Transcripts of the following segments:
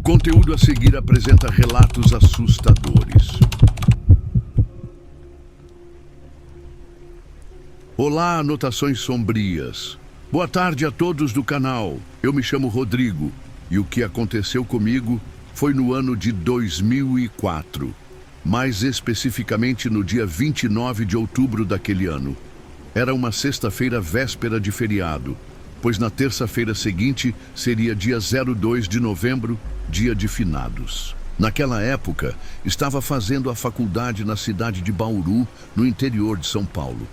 conteúdo a seguir apresenta relatos assustadores. Olá, anotações sombrias. Boa tarde a todos do canal. Eu me chamo Rodrigo e o que aconteceu comigo foi no ano de 2004. Mais especificamente no dia 29 de outubro daquele ano. Era uma sexta-feira véspera de feriado, pois na terça-feira seguinte seria dia 02 de novembro, dia de finados. Naquela época, estava fazendo a faculdade na cidade de Bauru, no interior de São Paulo.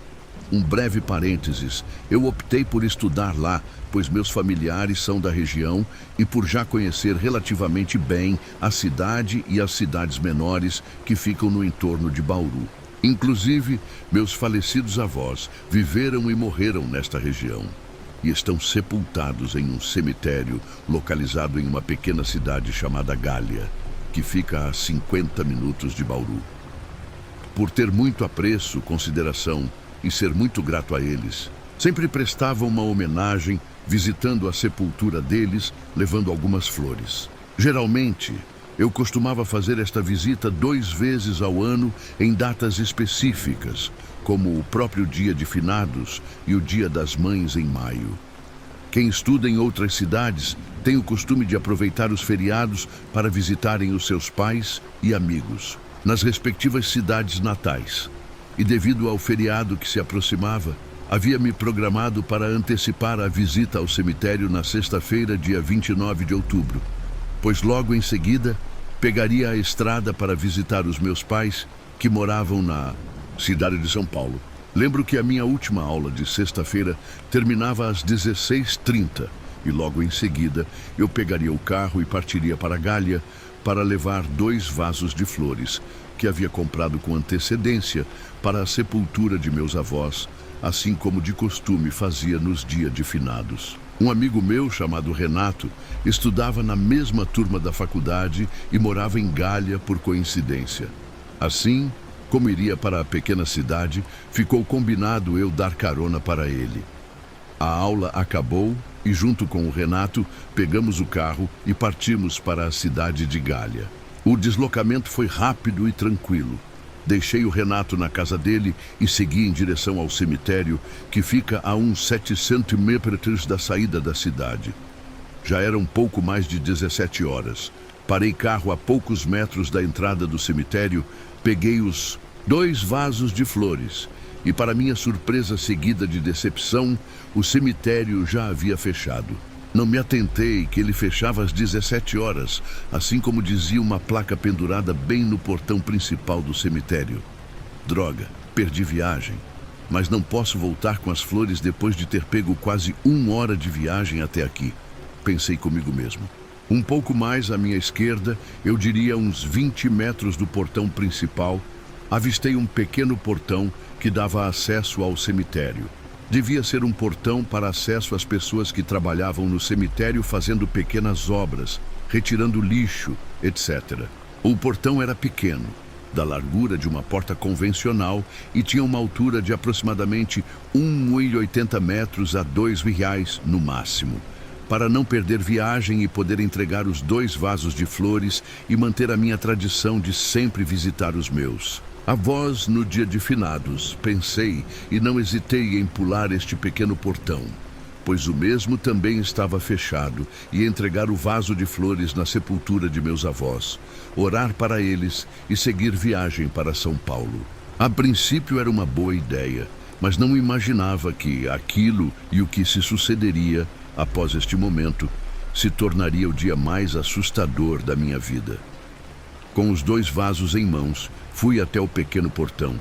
Um breve parênteses, eu optei por estudar lá, pois meus familiares são da região e por já conhecer relativamente bem a cidade e as cidades menores que ficam no entorno de Bauru. Inclusive, meus falecidos avós viveram e morreram nesta região e estão sepultados em um cemitério localizado em uma pequena cidade chamada Galha, que fica a 50 minutos de Bauru. Por ter muito apreço, consideração e ser muito grato a eles, sempre prestava uma homenagem visitando a sepultura deles, levando algumas flores. Geralmente, eu costumava fazer esta visita 2 vezes ao ano em datas específicas, como o próprio dia de finados e o dia das mães em maio. Quem estuda em outras cidades tem o costume de aproveitar os feriados para visitarem os seus pais e amigos nas respectivas cidades natais. E devido ao feriado que se aproximava, havia me programado para antecipar a visita ao cemitério na sexta-feira, dia 29 de outubro, pois logo em seguida pegaria a estrada para visitar os meus pais, que moravam na cidade de São Paulo. Lembro que a minha última aula de sexta-feira terminava às 16h30 e logo em seguida eu pegaria o carro e partiria para Galha para levar 2 vasos de flores que havia comprado com antecedência para a sepultura de meus avós, assim como de costume fazia nos dias de finados. Um amigo meu, chamado Renato, estudava na mesma turma da faculdade e morava em Galha por coincidência. Assim, como iria para a pequena cidade, ficou combinado eu dar carona para ele. A aula acabou e, junto com o Renato, pegamos o carro e partimos para a cidade de Galha. O deslocamento foi rápido e tranquilo. Deixei o Renato na casa dele e segui em direção ao cemitério, que fica a uns 700 metros da saída da cidade. Já eram pouco mais de 17 horas. Parei carro a poucos metros da entrada do cemitério, peguei os 2 vasos de flores e, para minha surpresa seguida de decepção, o cemitério já havia fechado. Não me atentei que ele fechava às 17 horas, assim como dizia uma placa pendurada bem no portão principal do cemitério. Droga, perdi viagem. Mas não posso voltar com as flores depois de ter pego quase 1 hora de viagem até aqui. Pensei comigo mesmo. Um pouco mais à minha esquerda, eu diria uns 20 metros do portão principal, avistei um pequeno portão que dava acesso ao cemitério. Devia ser um portão para acesso às pessoas que trabalhavam no cemitério fazendo pequenas obras, retirando lixo, etc. O portão era pequeno, da largura de uma porta convencional e tinha uma altura de aproximadamente 1,80 metros a 2 reais no máximo. Para não perder viagem e poder entregar os 2 vasos de flores e manter a minha tradição de sempre visitar os meus avós no dia de finados, pensei e não hesitei em pular este pequeno portão, pois o mesmo também estava fechado, e entregar o vaso de flores na sepultura de meus avós, orar para eles e seguir viagem para São Paulo. A princípio era uma boa ideia, mas não imaginava que aquilo e o que se sucederia após este momento se tornaria o dia mais assustador da minha vida. Com os 2 vasos em mãos, fui até o pequeno portão.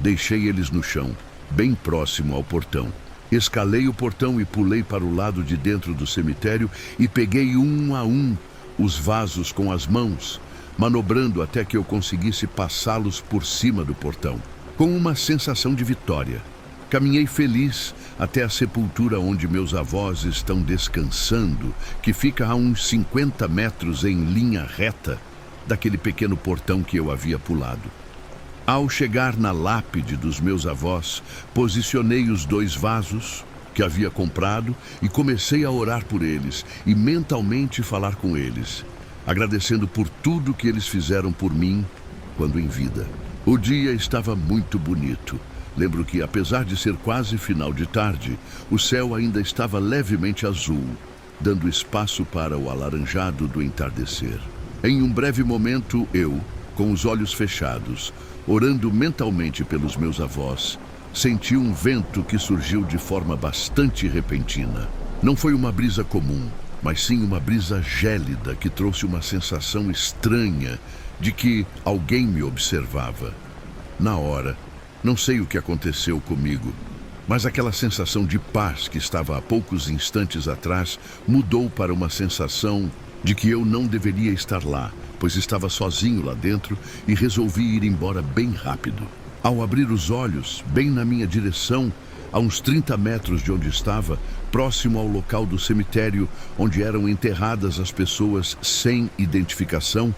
Deixei eles no chão, bem próximo ao portão. Escalei o portão e pulei para o lado de dentro do cemitério e peguei um a um os vasos com as mãos, manobrando até que eu conseguisse passá-los por cima do portão, com uma sensação de vitória. Caminhei feliz até a sepultura onde meus avós estão descansando, que fica a uns 50 metros em linha reta daquele pequeno portão que eu havia pulado. Ao chegar na lápide dos meus avós, posicionei os 2 vasos que havia comprado e comecei a orar por eles e mentalmente falar com eles. agradecendo por tudo que eles fizeram por mim quando em vida. O dia estava muito bonito. Lembro que, apesar de ser quase final de tarde, o céu ainda estava levemente azul, dando espaço para o alaranjado do entardecer. Em um breve momento, eu, com os olhos fechados, orando mentalmente pelos meus avós, senti um vento que surgiu de forma bastante repentina. Não foi uma brisa comum, mas sim uma brisa gélida que trouxe uma sensação estranha de que alguém me observava. Na hora, não sei o que aconteceu comigo, mas aquela sensação de paz que estava há poucos instantes atrás mudou para uma sensação de que eu não deveria estar lá, pois estava sozinho lá dentro e resolvi ir embora bem rápido. Ao abrir os olhos, bem na minha direção, a uns 30 metros de onde estava, próximo ao local do cemitério onde eram enterradas as pessoas sem identificação,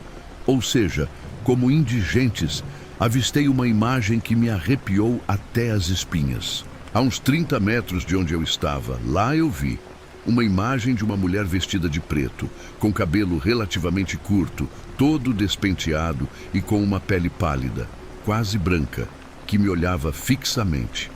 ou seja, como indigentes, avistei uma imagem que me arrepiou até as espinhas. A uns 30 metros de onde eu estava, lá eu vi uma imagem de uma mulher vestida de preto, com cabelo relativamente curto, todo despenteado e com uma pele pálida, quase branca, que me olhava fixamente.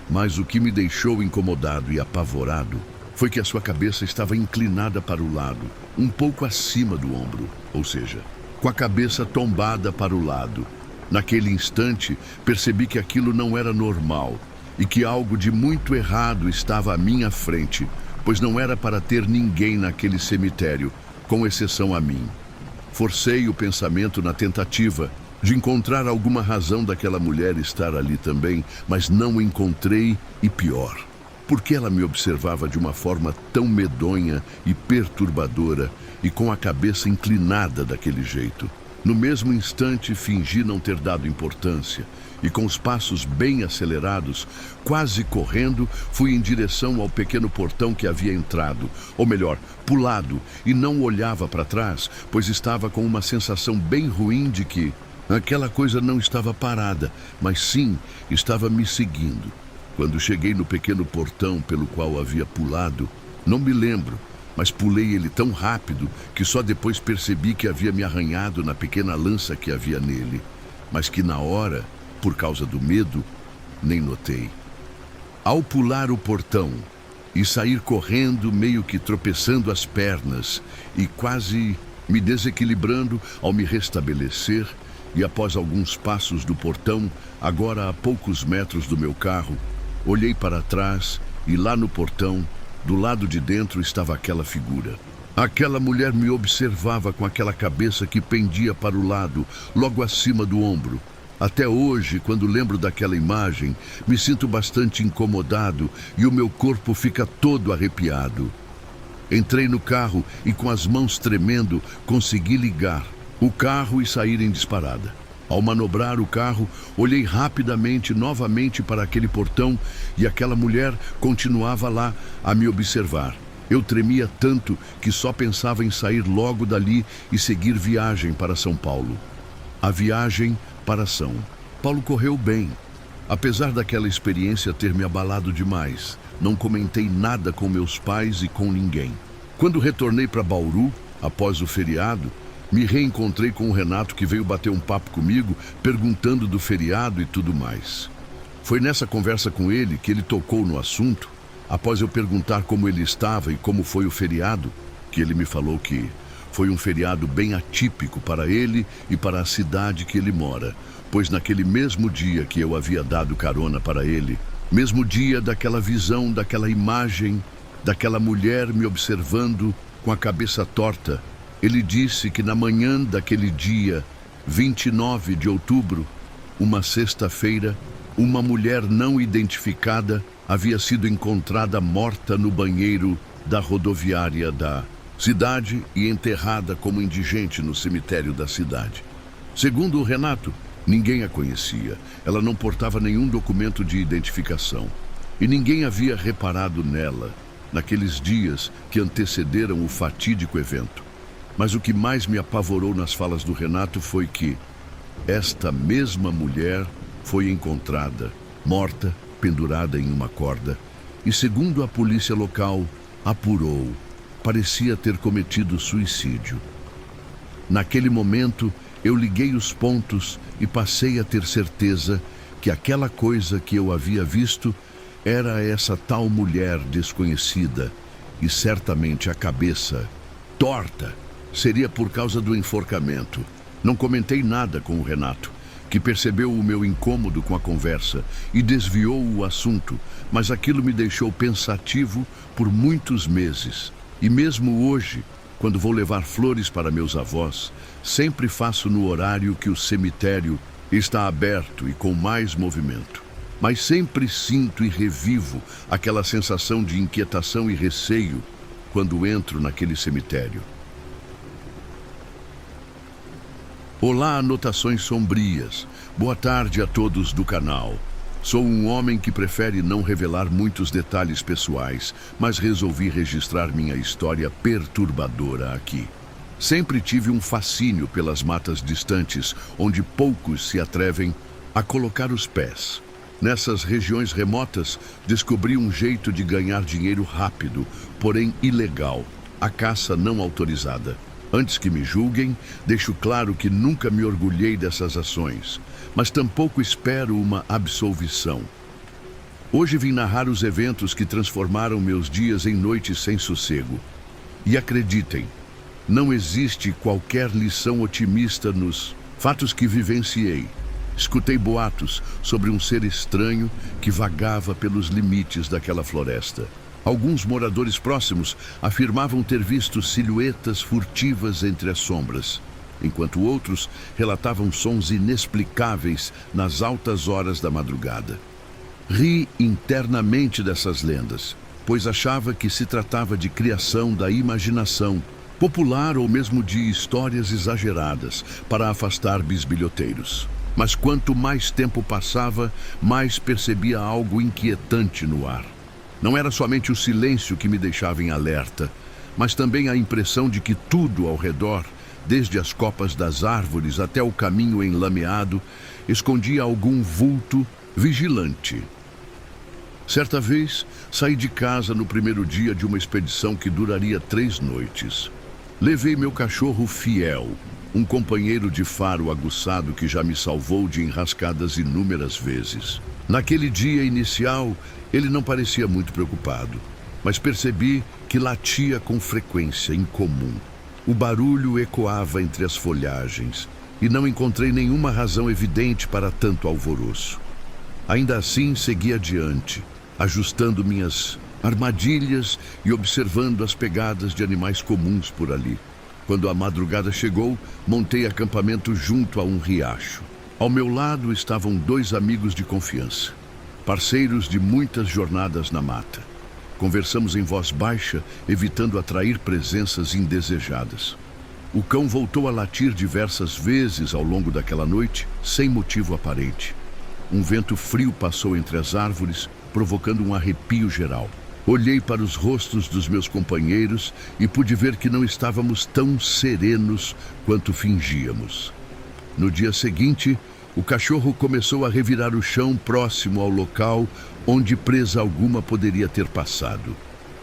Mas o que me deixou incomodado e apavorado foi que a sua cabeça estava inclinada para o lado, um pouco acima do ombro, ou seja, com a cabeça tombada para o lado. Naquele instante, percebi que aquilo não era normal e que algo de muito errado estava à minha frente, pois não era para ter ninguém naquele cemitério, com exceção a mim. Forcei o pensamento na tentativa de encontrar alguma razão daquela mulher estar ali também, mas não encontrei e pior, porque ela me observava de uma forma tão medonha e perturbadora e com a cabeça inclinada daquele jeito. No mesmo instante, fingi não ter dado importância e, com os passos bem acelerados, quase correndo, fui em direção ao pequeno portão que havia entrado, ou melhor, pulado, e não olhava para trás, pois estava com uma sensação bem ruim de que aquela coisa não estava parada, mas sim estava me seguindo. Quando cheguei no pequeno portão pelo qual havia pulado, não me lembro, mas pulei ele tão rápido que só depois percebi que havia me arranhado na pequena lança que havia nele, mas que na hora, por causa do medo, nem notei. Ao pular o portão e sair correndo, meio que tropeçando as pernas e quase me desequilibrando ao me restabelecer, e após alguns passos do portão, agora a poucos metros do meu carro, olhei para trás e lá no portão, do lado de dentro, estava aquela figura. Aquela mulher me observava com aquela cabeça que pendia para o lado, logo acima do ombro. Até hoje, quando lembro daquela imagem, me sinto bastante incomodado e o meu corpo fica todo arrepiado. Entrei no carro e, com as mãos tremendo, consegui ligar o carro e sair em disparada. Ao manobrar o carro, olhei rapidamente novamente para aquele portão e aquela mulher continuava lá a me observar. Eu tremia tanto que só pensava em sair logo dali e seguir viagem para São Paulo. A viagem para São Paulo correu bem. Apesar daquela experiência ter me abalado demais, não comentei nada com meus pais e com ninguém. Quando retornei para Bauru, após o feriado, me reencontrei com o Renato, que veio bater um papo comigo, perguntando do feriado e tudo mais. Foi nessa conversa com ele que ele tocou no assunto, após eu perguntar como ele estava e como foi o feriado, que ele me falou que foi um feriado bem atípico para ele e para a cidade que ele mora, pois naquele mesmo dia que eu havia dado carona para ele, mesmo dia daquela visão, daquela imagem, daquela mulher me observando com a cabeça torta, ele disse que na manhã daquele dia, 29 de outubro, uma sexta-feira, uma mulher não identificada havia sido encontrada morta no banheiro da rodoviária da cidade e enterrada como indigente no cemitério da cidade. Segundo o Renato, ninguém a conhecia. Ela não portava nenhum documento de identificação e ninguém havia reparado nela naqueles dias que antecederam o fatídico evento. Mas o que mais me apavorou nas falas do Renato foi que esta mesma mulher foi encontrada, morta, pendurada em uma corda, e segundo a polícia local, apurou, parecia ter cometido suicídio. Naquele momento, eu liguei os pontos e passei a ter certeza que aquela coisa que eu havia visto era essa tal mulher desconhecida, e certamente a cabeça torta seria por causa do enforcamento. Não comentei nada com o Renato, que percebeu o meu incômodo com a conversa e desviou o assunto, mas aquilo me deixou pensativo por muitos meses. E mesmo hoje, quando vou levar flores para meus avós, sempre faço no horário que o cemitério está aberto e com mais movimento. Mas sempre sinto e revivo aquela sensação de inquietação e receio quando entro naquele cemitério. Olá, Anotações Sombrias. Boa tarde a todos do canal. Sou um homem que prefere não revelar muitos detalhes pessoais, mas resolvi registrar minha história perturbadora aqui. Sempre tive um fascínio pelas matas distantes, onde poucos se atrevem a colocar os pés. Nessas regiões remotas, descobri um jeito de ganhar dinheiro rápido, porém ilegal: a caça não autorizada. Antes que me julguem, deixo claro que nunca me orgulhei dessas ações, mas tampouco espero uma absolvição. Hoje vim narrar os eventos que transformaram meus dias em noites sem sossego. E acreditem, não existe qualquer lição otimista nos fatos que vivenciei. Escutei boatos sobre um ser estranho que vagava pelos limites daquela floresta. Alguns moradores próximos afirmavam ter visto silhuetas furtivas entre as sombras, enquanto outros relatavam sons inexplicáveis nas altas horas da madrugada. Ri internamente dessas lendas, pois achava que se tratava de criação da imaginação popular ou mesmo de histórias exageradas para afastar bisbilhoteiros. Mas quanto mais tempo passava, mais percebia algo inquietante no ar. Não era somente o silêncio que me deixava em alerta, mas também a impressão de que tudo ao redor, desde as copas das árvores até o caminho enlameado, escondia algum vulto vigilante. Certa vez, saí de casa no primeiro dia de uma expedição que duraria 3 noites. Levei meu cachorro Fiel, um companheiro de faro aguçado que já me salvou de enrascadas inúmeras vezes. Naquele dia inicial, ele não parecia muito preocupado, mas percebi que latia com frequência incomum. O barulho ecoava entre as folhagens e não encontrei nenhuma razão evidente para tanto alvoroço. Ainda assim, segui adiante, ajustando minhas armadilhas e observando as pegadas de animais comuns por ali. Quando a madrugada chegou, montei acampamento junto a um riacho. Ao meu lado estavam 2 amigos de confiança, parceiros de muitas jornadas na mata. Conversamos em voz baixa, evitando atrair presenças indesejadas. O cão voltou a latir diversas vezes ao longo daquela noite, sem motivo aparente. Um vento frio passou entre as árvores, provocando um arrepio geral. Olhei para os rostos dos meus companheiros e pude ver que não estávamos tão serenos quanto fingíamos. No dia seguinte, o cachorro começou a revirar o chão próximo ao local onde presa alguma poderia ter passado.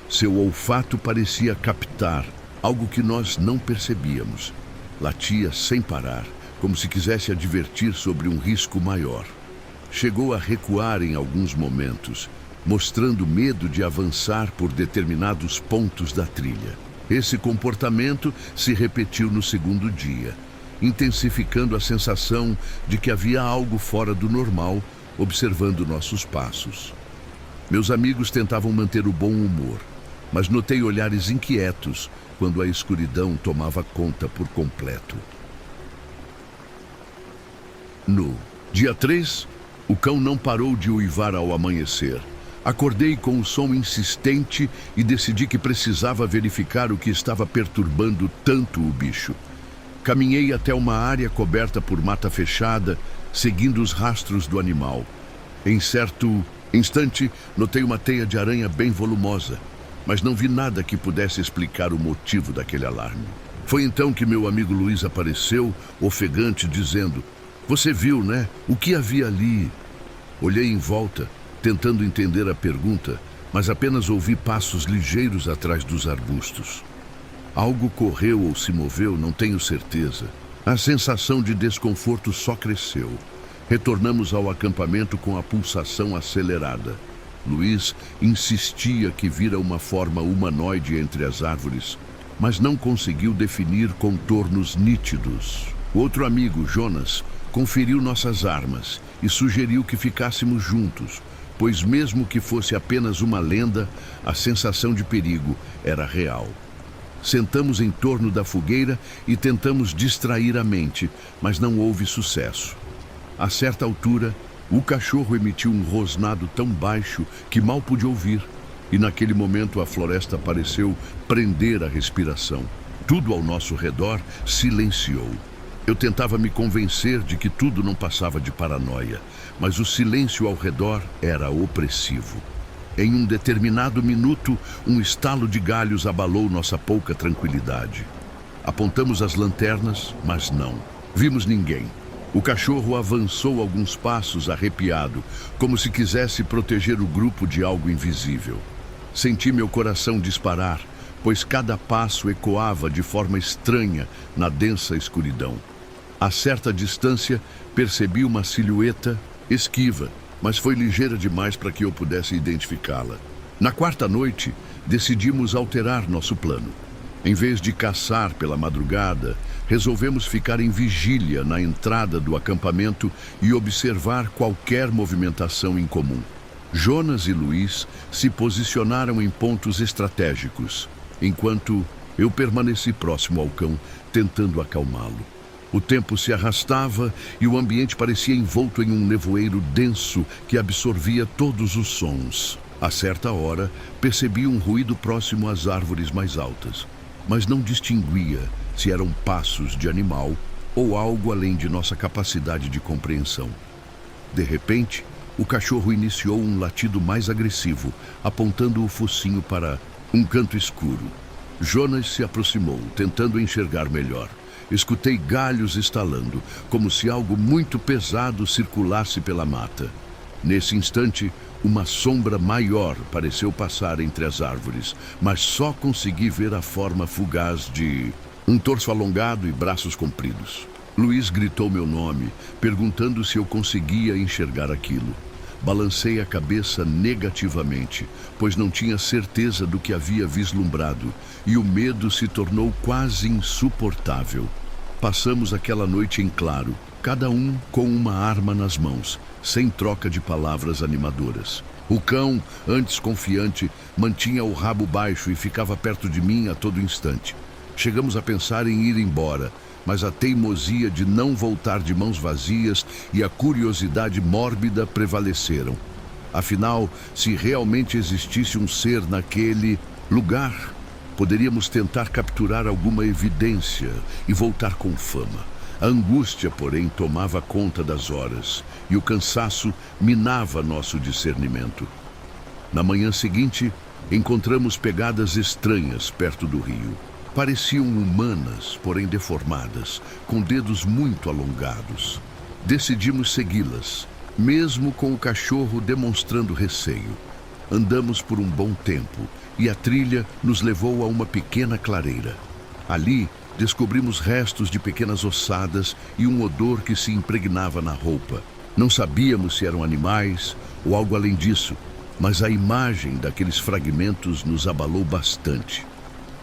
Seu olfato parecia captar algo que nós não percebíamos. Latia sem parar, como se quisesse advertir sobre um risco maior. Chegou a recuar em alguns momentos, mostrando medo de avançar por determinados pontos da trilha. Esse comportamento se repetiu no segundo dia, intensificando a sensação de que havia algo fora do normal observando nossos passos. Meus amigos tentavam manter o bom humor, mas notei olhares inquietos quando a escuridão tomava conta por completo. No dia 3, o cão não parou de uivar ao amanhecer. Acordei com o som insistente e decidi que precisava verificar o que estava perturbando tanto o bicho. Caminhei até uma área coberta por mata fechada, seguindo os rastros do animal. Em certo instante, notei uma teia de aranha bem volumosa, mas não vi nada que pudesse explicar o motivo daquele alarme. Foi então que meu amigo Luiz apareceu, ofegante, dizendo: "Você viu, né? O que havia ali?" Olhei em volta, tentando entender a pergunta, mas apenas ouvi passos ligeiros atrás dos arbustos. Algo correu ou se moveu, não tenho certeza. A sensação de desconforto só cresceu. Retornamos ao acampamento com a pulsação acelerada. Luiz insistia que vira uma forma humanoide entre as árvores, mas não conseguiu definir contornos nítidos. O outro amigo, Jonas, conferiu nossas armas e sugeriu que ficássemos juntos, pois mesmo que fosse apenas uma lenda, a sensação de perigo era real. Sentamos em torno da fogueira e tentamos distrair a mente, mas não houve sucesso. A certa altura, o cachorro emitiu um rosnado tão baixo que mal pude ouvir, e naquele momento a floresta pareceu prender a respiração. Tudo ao nosso redor silenciou. Eu tentava me convencer de que tudo não passava de paranoia, mas o silêncio ao redor era opressivo. Em um determinado minuto, um estalo de galhos abalou nossa pouca tranquilidade. Apontamos as lanternas, mas não. Vimos ninguém. O cachorro avançou alguns passos arrepiado, como se quisesse proteger o grupo de algo invisível. Senti meu coração disparar, pois cada passo ecoava de forma estranha na densa escuridão. A certa distância, percebi uma silhueta esquiva, mas foi ligeira demais para que eu pudesse identificá-la. Na quarta noite, decidimos alterar nosso plano. Em vez de caçar pela madrugada, resolvemos ficar em vigília na entrada do acampamento e observar qualquer movimentação incomum. Jonas e Luiz se posicionaram em pontos estratégicos, enquanto eu permaneci próximo ao cão, tentando acalmá-lo. O tempo se arrastava e o ambiente parecia envolto em um nevoeiro denso que absorvia todos os sons. A certa hora, percebi um ruído próximo às árvores mais altas, mas não distinguia se eram passos de animal ou algo além de nossa capacidade de compreensão. De repente, o cachorro iniciou um latido mais agressivo, apontando o focinho para um canto escuro. Jonas se aproximou, tentando enxergar melhor. Escutei galhos estalando, como se algo muito pesado circulasse pela mata. Nesse instante, uma sombra maior pareceu passar entre as árvores, mas só consegui ver a forma fugaz de um torso alongado e braços compridos. Luiz gritou meu nome, perguntando se eu conseguia enxergar aquilo. Balancei a cabeça negativamente, pois não tinha certeza do que havia vislumbrado, e o medo se tornou quase insuportável. Passamos aquela noite em claro, cada um com uma arma nas mãos, sem troca de palavras animadoras. O cão, antes confiante, mantinha o rabo baixo e ficava perto de mim a todo instante. Chegamos a pensar em ir embora, mas a teimosia de não voltar de mãos vazias e a curiosidade mórbida prevaleceram. Afinal, se realmente existisse um ser naquele lugar, poderíamos tentar capturar alguma evidência e voltar com fama. A angústia, porém, tomava conta das horas e o cansaço minava nosso discernimento. Na manhã seguinte, encontramos pegadas estranhas perto do rio. Pareciam humanas, porém deformadas, com dedos muito alongados. Decidimos segui-las, mesmo com o cachorro demonstrando receio. Andamos por um bom tempo e a trilha nos levou a uma pequena clareira. Ali, descobrimos restos de pequenas ossadas e um odor que se impregnava na roupa. Não sabíamos se eram animais ou algo além disso, mas a imagem daqueles fragmentos nos abalou bastante.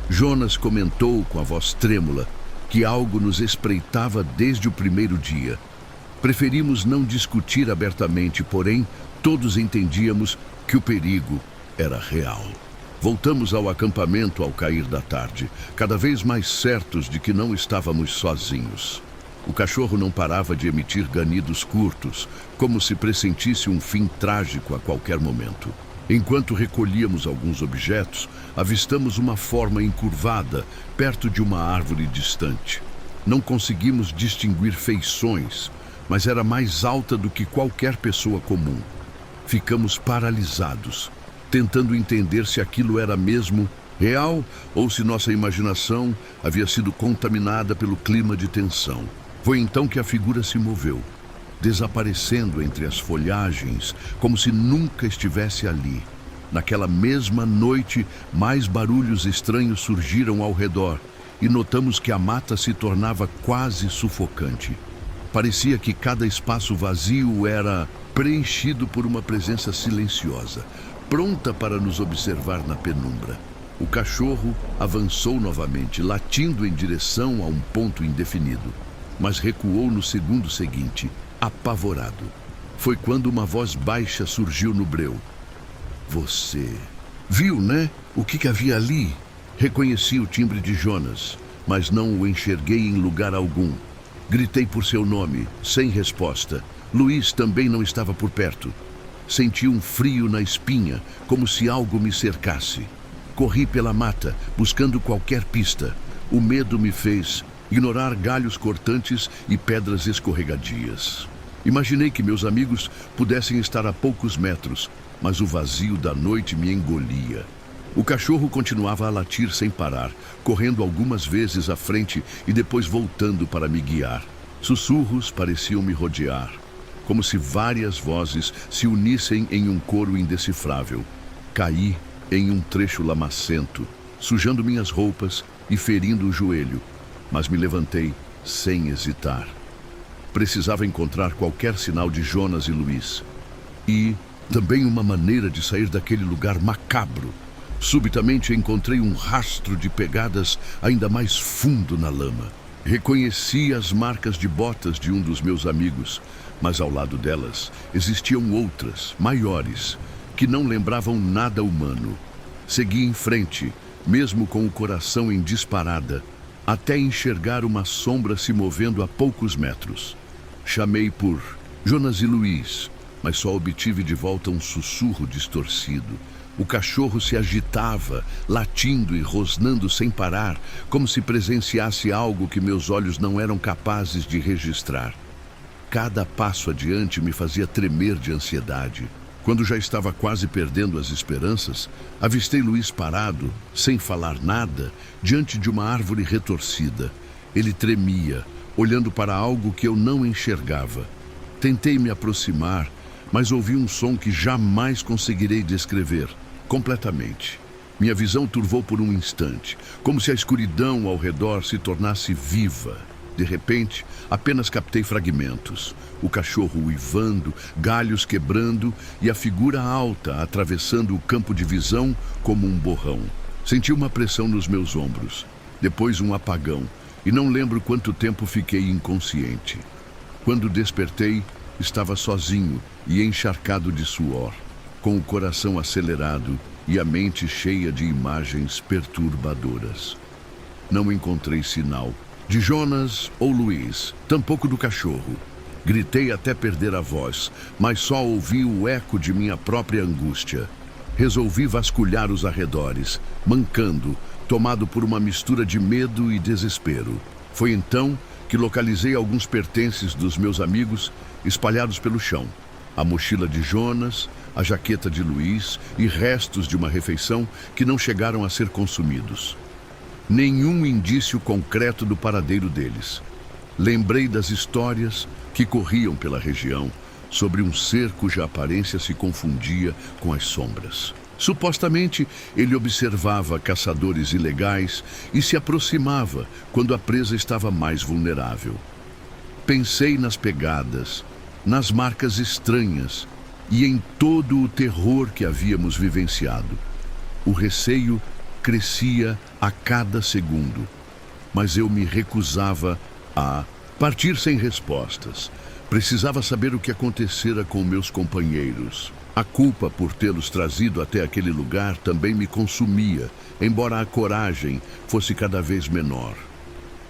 Jonas comentou com a voz trêmula que algo nos espreitava desde o primeiro dia. Preferimos não discutir abertamente, porém, todos entendíamos que o perigo era real. Voltamos ao acampamento ao cair da tarde, cada vez mais certos de que não estávamos sozinhos. O cachorro não parava de emitir ganidos curtos, como se pressentisse um fim trágico a qualquer momento. Enquanto recolhíamos alguns objetos, avistamos uma forma encurvada perto de uma árvore distante. Não conseguimos distinguir feições, mas era mais alta do que qualquer pessoa comum. Ficamos paralisados, tentando entender se aquilo era mesmo real ou se nossa imaginação havia sido contaminada pelo clima de tensão. Foi então que a figura se moveu, desaparecendo entre as folhagens, como se nunca estivesse ali. Naquela mesma noite, mais barulhos estranhos surgiram ao redor e notamos que a mata se tornava quase sufocante. Parecia que cada espaço vazio era preenchido por uma presença silenciosa, pronta para nos observar na penumbra. O cachorro avançou novamente, latindo em direção a um ponto indefinido, mas recuou no segundo seguinte, apavorado. Foi quando uma voz baixa surgiu no breu. Você viu, né? O que havia ali? Reconheci o timbre de Jonas, mas não o enxerguei em lugar algum. Gritei por seu nome, sem resposta. Luís também não estava por perto. Senti um frio na espinha, como se algo me cercasse. Corri pela mata, buscando qualquer pista. O medo me fez ignorar galhos cortantes e pedras escorregadias. Imaginei que meus amigos pudessem estar a poucos metros, mas o vazio da noite me engolia. O cachorro continuava a latir sem parar, correndo algumas vezes à frente e depois voltando para me guiar. Sussurros pareciam me rodear, como se várias vozes se unissem em um coro indecifrável. Caí em um trecho lamacento, sujando minhas roupas e ferindo o joelho, mas me levantei sem hesitar. Precisava encontrar qualquer sinal de Jonas e Luís. E também uma maneira de sair daquele lugar macabro. Subitamente encontrei um rastro de pegadas ainda mais fundo na lama. Reconheci as marcas de botas de um dos meus amigos, mas ao lado delas existiam outras, maiores, que não lembravam nada humano. Segui em frente, mesmo com o coração em disparada, até enxergar uma sombra se movendo a poucos metros. Chamei por Jonas e Luís, mas só obtive de volta um sussurro distorcido. O cachorro se agitava, latindo e rosnando sem parar, como se presenciasse algo que meus olhos não eram capazes de registrar. Cada passo adiante me fazia tremer de ansiedade. Quando já estava quase perdendo as esperanças, avistei Luís parado, sem falar nada, diante de uma árvore retorcida. Ele tremia, olhando para algo que eu não enxergava. Tentei me aproximar, mas ouvi um som que jamais conseguirei descrever, completamente. Minha visão turvou por um instante, como se a escuridão ao redor se tornasse viva. De repente, apenas captei fragmentos. O cachorro uivando, galhos quebrando e a figura alta atravessando o campo de visão como um borrão. Senti uma pressão nos meus ombros, depois um apagão, e não lembro quanto tempo fiquei inconsciente. Quando despertei, estava sozinho e encharcado de suor, com o coração acelerado e a mente cheia de imagens perturbadoras. Não encontrei sinal de Jonas ou Luís, tampouco do cachorro. Gritei até perder a voz, mas só ouvi o eco de minha própria angústia. Resolvi vasculhar os arredores, mancando, tomado por uma mistura de medo e desespero. Foi então que localizei alguns pertences dos meus amigos espalhados pelo chão. A mochila de Jonas, a jaqueta de Luís e restos de uma refeição que não chegaram a ser consumidos. Nenhum indício concreto do paradeiro deles. Lembrei das histórias que corriam pela região sobre um ser cuja aparência se confundia com as sombras. Supostamente, ele observava caçadores ilegais e se aproximava quando a presa estava mais vulnerável. Pensei nas pegadas, nas marcas estranhas e em todo o terror que havíamos vivenciado. O receio crescia a cada segundo, mas eu me recusava a partir sem respostas. Precisava saber o que acontecera com meus companheiros. A culpa por tê-los trazido até aquele lugar também me consumia, embora a coragem fosse cada vez menor.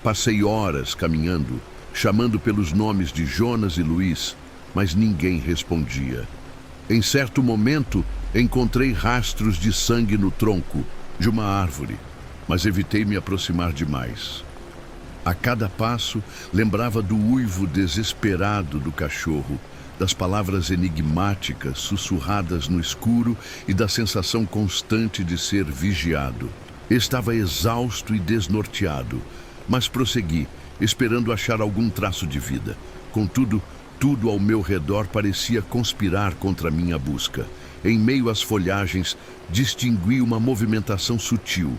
Passei horas caminhando, chamando pelos nomes de Jonas e Luís, mas ninguém respondia. Em certo momento, encontrei rastros de sangue no tronco de uma árvore, mas evitei me aproximar demais. A cada passo, lembrava do uivo desesperado do cachorro, das palavras enigmáticas sussurradas no escuro e da sensação constante de ser vigiado. Estava exausto e desnorteado, mas prossegui, esperando achar algum traço de vida. Contudo, Tudo ao meu redor parecia conspirar contra minha busca. Em meio às folhagens, distingui uma movimentação sutil.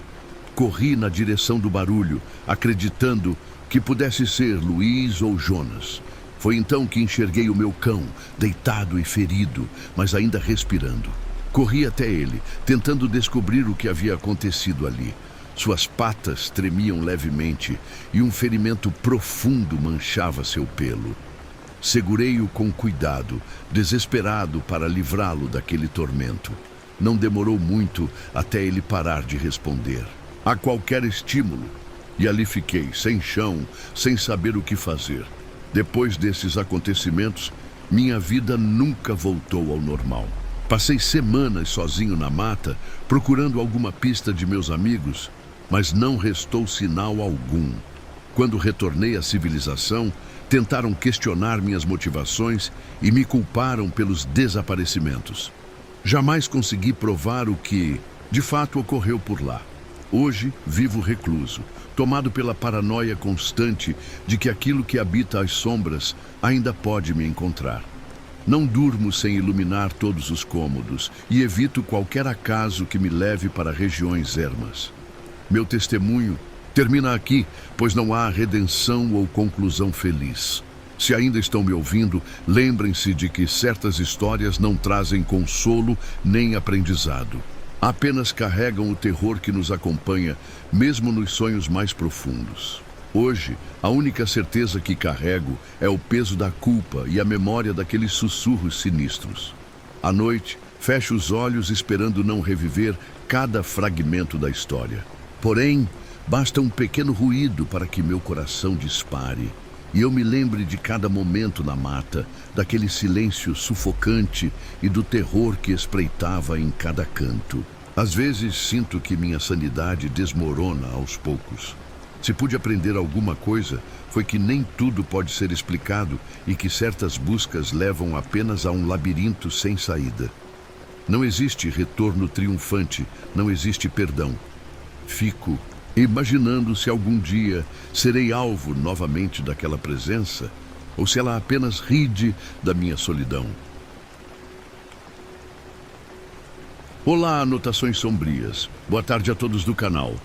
Corri na direção do barulho, acreditando que pudesse ser Luiz ou Jonas. Foi então que enxerguei o meu cão, deitado e ferido, mas ainda respirando. Corri até ele, tentando descobrir o que havia acontecido ali. Suas patas tremiam levemente e um ferimento profundo manchava seu pelo. Segurei-o com cuidado, desesperado para livrá-lo daquele tormento. Não demorou muito até ele parar de responder a qualquer estímulo, e ali fiquei, sem chão, sem saber o que fazer. Depois desses acontecimentos, minha vida nunca voltou ao normal. Passei semanas sozinho na mata, procurando alguma pista de meus amigos, mas não restou sinal algum. Quando retornei à civilização, tentaram questionar minhas motivações e me culparam pelos desaparecimentos. Jamais consegui provar o que, de fato, ocorreu por lá. Hoje, vivo recluso, tomado pela paranoia constante de que aquilo que habita as sombras ainda pode me encontrar. Não durmo sem iluminar todos os cômodos e evito qualquer acaso que me leve para regiões ermas. Meu testemunho termina aqui, pois não há redenção ou conclusão feliz. Se ainda estão me ouvindo, lembrem-se de que certas histórias não trazem consolo nem aprendizado. Apenas carregam o terror que nos acompanha, mesmo nos sonhos mais profundos. Hoje, a única certeza que carrego é o peso da culpa e a memória daqueles sussurros sinistros. À noite, fecho os olhos esperando não reviver cada fragmento da história. Porém, basta um pequeno ruído para que meu coração dispare e eu me lembre de cada momento na mata, daquele silêncio sufocante e do terror que espreitava em cada canto. Às vezes sinto que minha sanidade desmorona aos poucos. Se pude aprender alguma coisa, foi que nem tudo pode ser explicado e que certas buscas levam apenas a um labirinto sem saída. Não existe retorno triunfante, não existe perdão. Fico imaginando se algum dia serei alvo novamente daquela presença, ou se ela apenas ride da minha solidão. Olá, Anotações Sombrias. Boa tarde a todos do canal.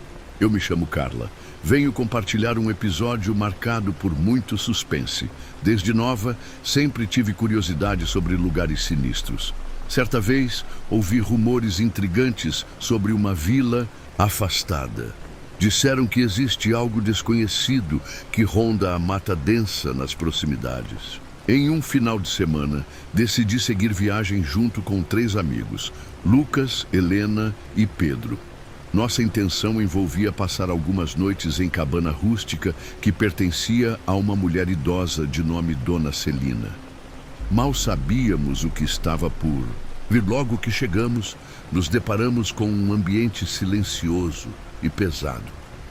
Eu me chamo Carla. Venho compartilhar um episódio marcado por muito suspense. Desde nova, sempre tive curiosidade sobre lugares sinistros. Certa vez, ouvi rumores intrigantes sobre uma vila afastada. Disseram que existe algo desconhecido que ronda a mata densa nas proximidades. Em um final de semana, decidi seguir viagem junto com 3 amigos, Lucas, Helena e Pedro. Nossa intenção envolvia passar algumas noites em cabana rústica que pertencia a uma mulher idosa de nome Dona Celina. Mal sabíamos o que estava por vir. Logo que chegamos, nos deparamos com um ambiente silencioso e pesado.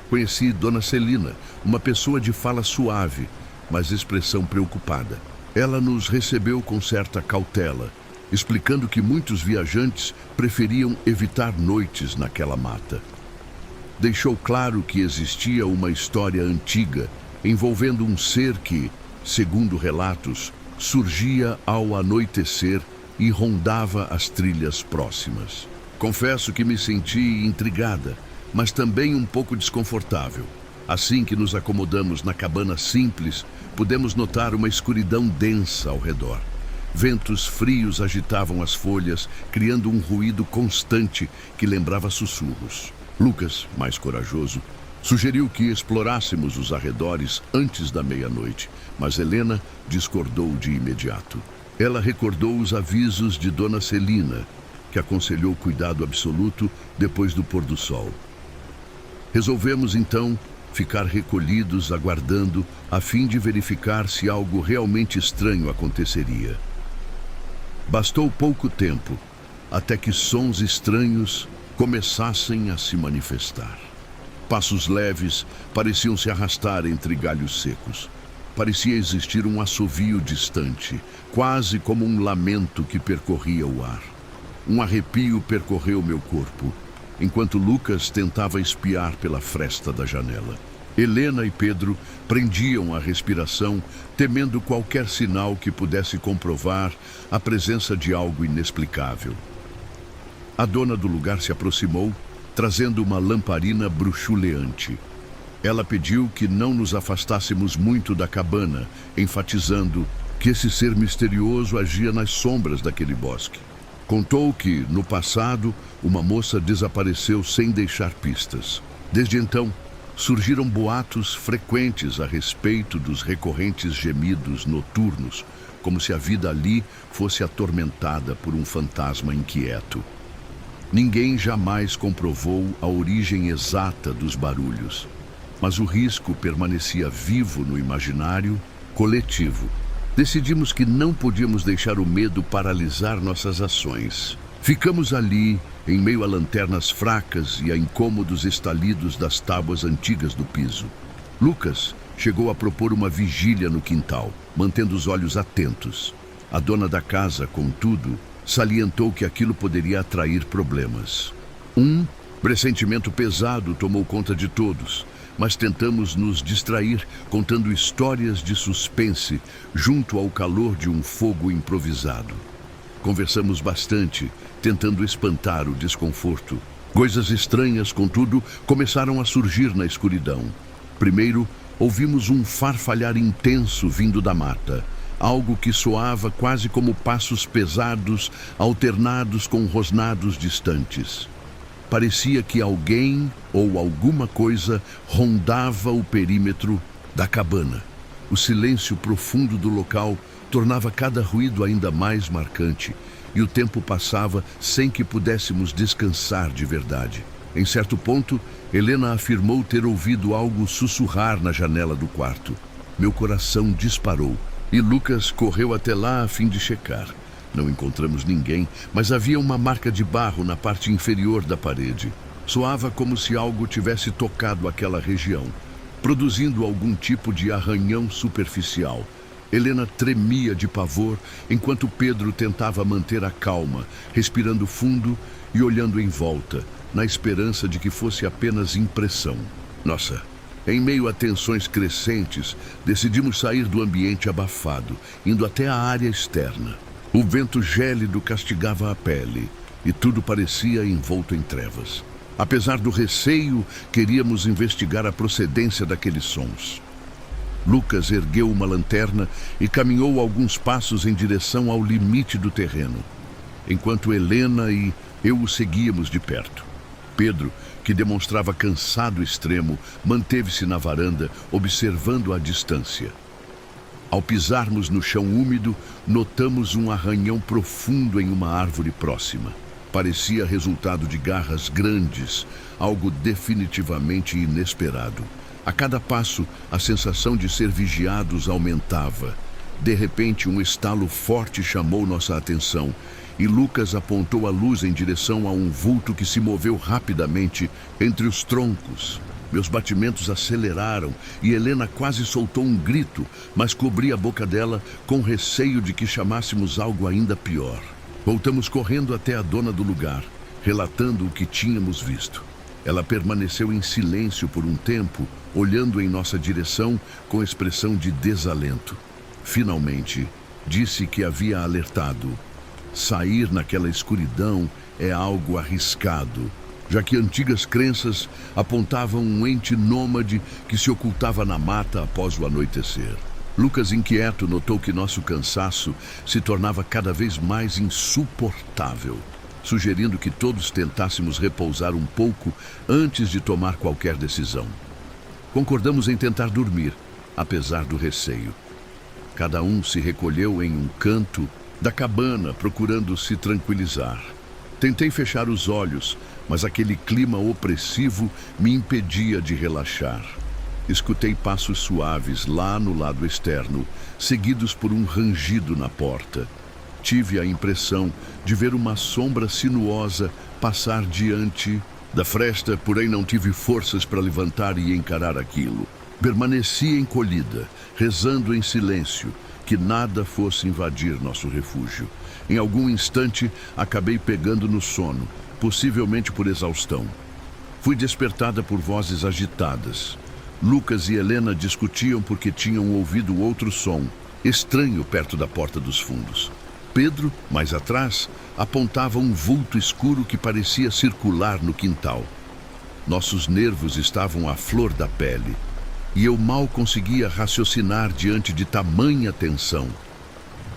Conheci Dona Celina, uma pessoa de fala suave, mas expressão preocupada. Ela nos recebeu com certa cautela, explicando que muitos viajantes preferiam evitar noites naquela mata. Deixou claro que existia uma história antiga envolvendo um ser que, segundo relatos, surgia ao anoitecer e rondava as trilhas próximas. Confesso que me senti intrigada, mas também um pouco desconfortável. Assim que nos acomodamos na cabana simples, pudemos notar uma escuridão densa ao redor. Ventos frios agitavam as folhas, criando um ruído constante que lembrava sussurros. Lucas, mais corajoso, sugeriu que explorássemos os arredores antes da meia-noite, mas Helena discordou de imediato. Ela recordou os avisos de Dona Celina, que aconselhou cuidado absoluto depois do pôr do sol. Resolvemos, então, ficar recolhidos, aguardando, a fim de verificar se algo realmente estranho aconteceria. Bastou pouco tempo, até que sons estranhos começassem a se manifestar. Passos leves pareciam se arrastar entre galhos secos. Parecia existir um assovio distante, quase como um lamento que percorria o ar. Um arrepio percorreu meu corpo, enquanto Lucas tentava espiar pela fresta da janela. Helena e Pedro prendiam a respiração, temendo qualquer sinal que pudesse comprovar a presença de algo inexplicável. A dona do lugar se aproximou, trazendo uma lamparina bruxuleante. Ela pediu que não nos afastássemos muito da cabana, enfatizando que esse ser misterioso agia nas sombras daquele bosque. Contou que, no passado, uma moça desapareceu sem deixar pistas. Desde então, surgiram boatos frequentes a respeito dos recorrentes gemidos noturnos, como se a vida ali fosse atormentada por um fantasma inquieto. Ninguém jamais comprovou a origem exata dos barulhos, mas o risco permanecia vivo no imaginário coletivo. Decidimos que não podíamos deixar o medo paralisar nossas ações. Ficamos ali, em meio a lanternas fracas e a incômodos estalidos das tábuas antigas do piso. Lucas chegou a propor uma vigília no quintal, mantendo os olhos atentos. A dona da casa, contudo, salientou que aquilo poderia atrair problemas. Um pressentimento pesado tomou conta de todos, mas tentamos nos distrair contando histórias de suspense junto ao calor de um fogo improvisado. Conversamos bastante, tentando espantar o desconforto. Coisas estranhas, contudo, começaram a surgir na escuridão. Primeiro, ouvimos um farfalhar intenso vindo da mata, algo que soava quase como passos pesados, alternados com rosnados distantes. Parecia que alguém ou alguma coisa rondava o perímetro da cabana. O silêncio profundo do local tornava cada ruído ainda mais marcante, e o tempo passava sem que pudéssemos descansar de verdade. Em certo ponto, Helena afirmou ter ouvido algo sussurrar na janela do quarto. Meu coração disparou, e Lucas correu até lá a fim de checar. Não encontramos ninguém, mas havia uma marca de barro na parte inferior da parede. Soava como se algo tivesse tocado aquela região, produzindo algum tipo de arranhão superficial. Helena tremia de pavor, enquanto Pedro tentava manter a calma, respirando fundo e olhando em volta, na esperança de que fosse apenas impressão. Nossa, em meio a tensões crescentes, decidimos sair do ambiente abafado, indo até a área externa. O vento gélido castigava a pele, e tudo parecia envolto em trevas. Apesar do receio, queríamos investigar a procedência daqueles sons. Lucas ergueu uma lanterna e caminhou alguns passos em direção ao limite do terreno, enquanto Helena e eu o seguíamos de perto. Pedro, que demonstrava cansado extremo, manteve-se na varanda, observando a distância. Ao pisarmos no chão úmido, notamos um arranhão profundo em uma árvore próxima. Parecia resultado de garras grandes, algo definitivamente inesperado. A cada passo, a sensação de ser vigiados aumentava. De repente, um estalo forte chamou nossa atenção, e Lucas apontou a luz em direção a um vulto que se moveu rapidamente entre os troncos. Meus batimentos aceleraram e Helena quase soltou um grito, mas cobri a boca dela com receio de que chamássemos algo ainda pior. Voltamos correndo até a dona do lugar, relatando o que tínhamos visto. Ela permaneceu em silêncio por um tempo, olhando em nossa direção com expressão de desalento. Finalmente, disse que havia alertado. Sair naquela escuridão é algo arriscado, já que antigas crenças apontavam um ente nômade que se ocultava na mata após o anoitecer. Lucas, inquieto, notou que nosso cansaço se tornava cada vez mais insuportável, sugerindo que todos tentássemos repousar um pouco antes de tomar qualquer decisão. Concordamos em tentar dormir, apesar do receio. Cada um se recolheu em um canto da cabana, procurando se tranquilizar. Tentei fechar os olhos, mas aquele clima opressivo me impedia de relaxar. Escutei passos suaves lá no lado externo, seguidos por um rangido na porta. Tive a impressão de ver uma sombra sinuosa passar diante da fresta, porém não tive forças para levantar e encarar aquilo. Permaneci encolhida, rezando em silêncio, que nada fosse invadir nosso refúgio. Em algum instante, acabei pegando no sono, possivelmente por exaustão. Fui despertada por vozes agitadas. Lucas e Helena discutiam porque tinham ouvido outro som, estranho perto da porta dos fundos. Pedro, mais atrás, apontava um vulto escuro que parecia circular no quintal. Nossos nervos estavam à flor da pele, e eu mal conseguia raciocinar diante de tamanha tensão.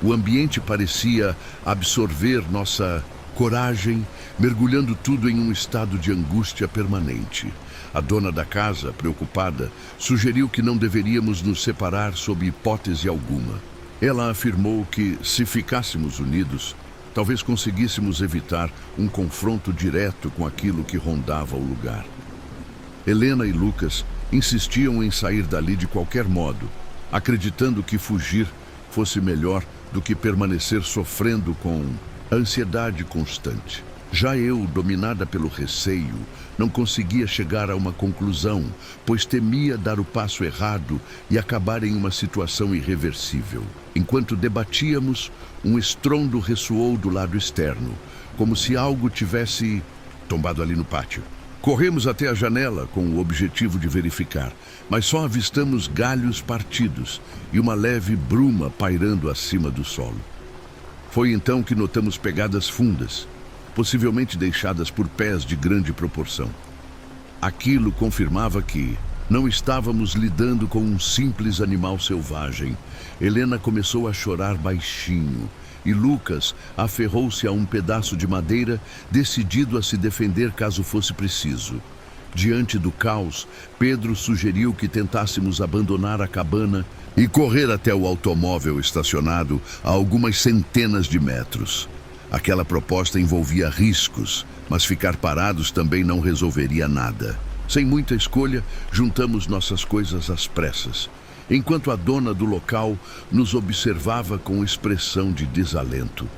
O ambiente parecia absorver nossa coragem, mergulhando tudo em um estado de angústia permanente. A dona da casa, preocupada, sugeriu que não deveríamos nos separar sob hipótese alguma. Ela afirmou que, se ficássemos unidos, talvez conseguíssemos evitar um confronto direto com aquilo que rondava o lugar. Helena e Lucas insistiam em sair dali de qualquer modo, acreditando que fugir fosse melhor do que permanecer sofrendo com ansiedade constante. Já eu, dominada pelo receio, não conseguia chegar a uma conclusão, pois temia dar o passo errado e acabar em uma situação irreversível. Enquanto debatíamos, um estrondo ressoou do lado externo, como se algo tivesse tombado ali no pátio. Corremos até a janela com o objetivo de verificar, mas só avistamos galhos partidos e uma leve bruma pairando acima do solo. Foi então que notamos pegadas fundas, possivelmente deixadas por pés de grande proporção. Aquilo confirmava que não estávamos lidando com um simples animal selvagem. Helena começou a chorar baixinho e Lucas aferrou-se a um pedaço de madeira, decidido a se defender caso fosse preciso. Diante do caos, Pedro sugeriu que tentássemos abandonar a cabana e correr até o automóvel estacionado a algumas centenas de metros. Aquela proposta envolvia riscos, mas ficar parados também não resolveria nada. Sem muita escolha, juntamos nossas coisas às pressas, enquanto a dona do local nos observava com expressão de desalento.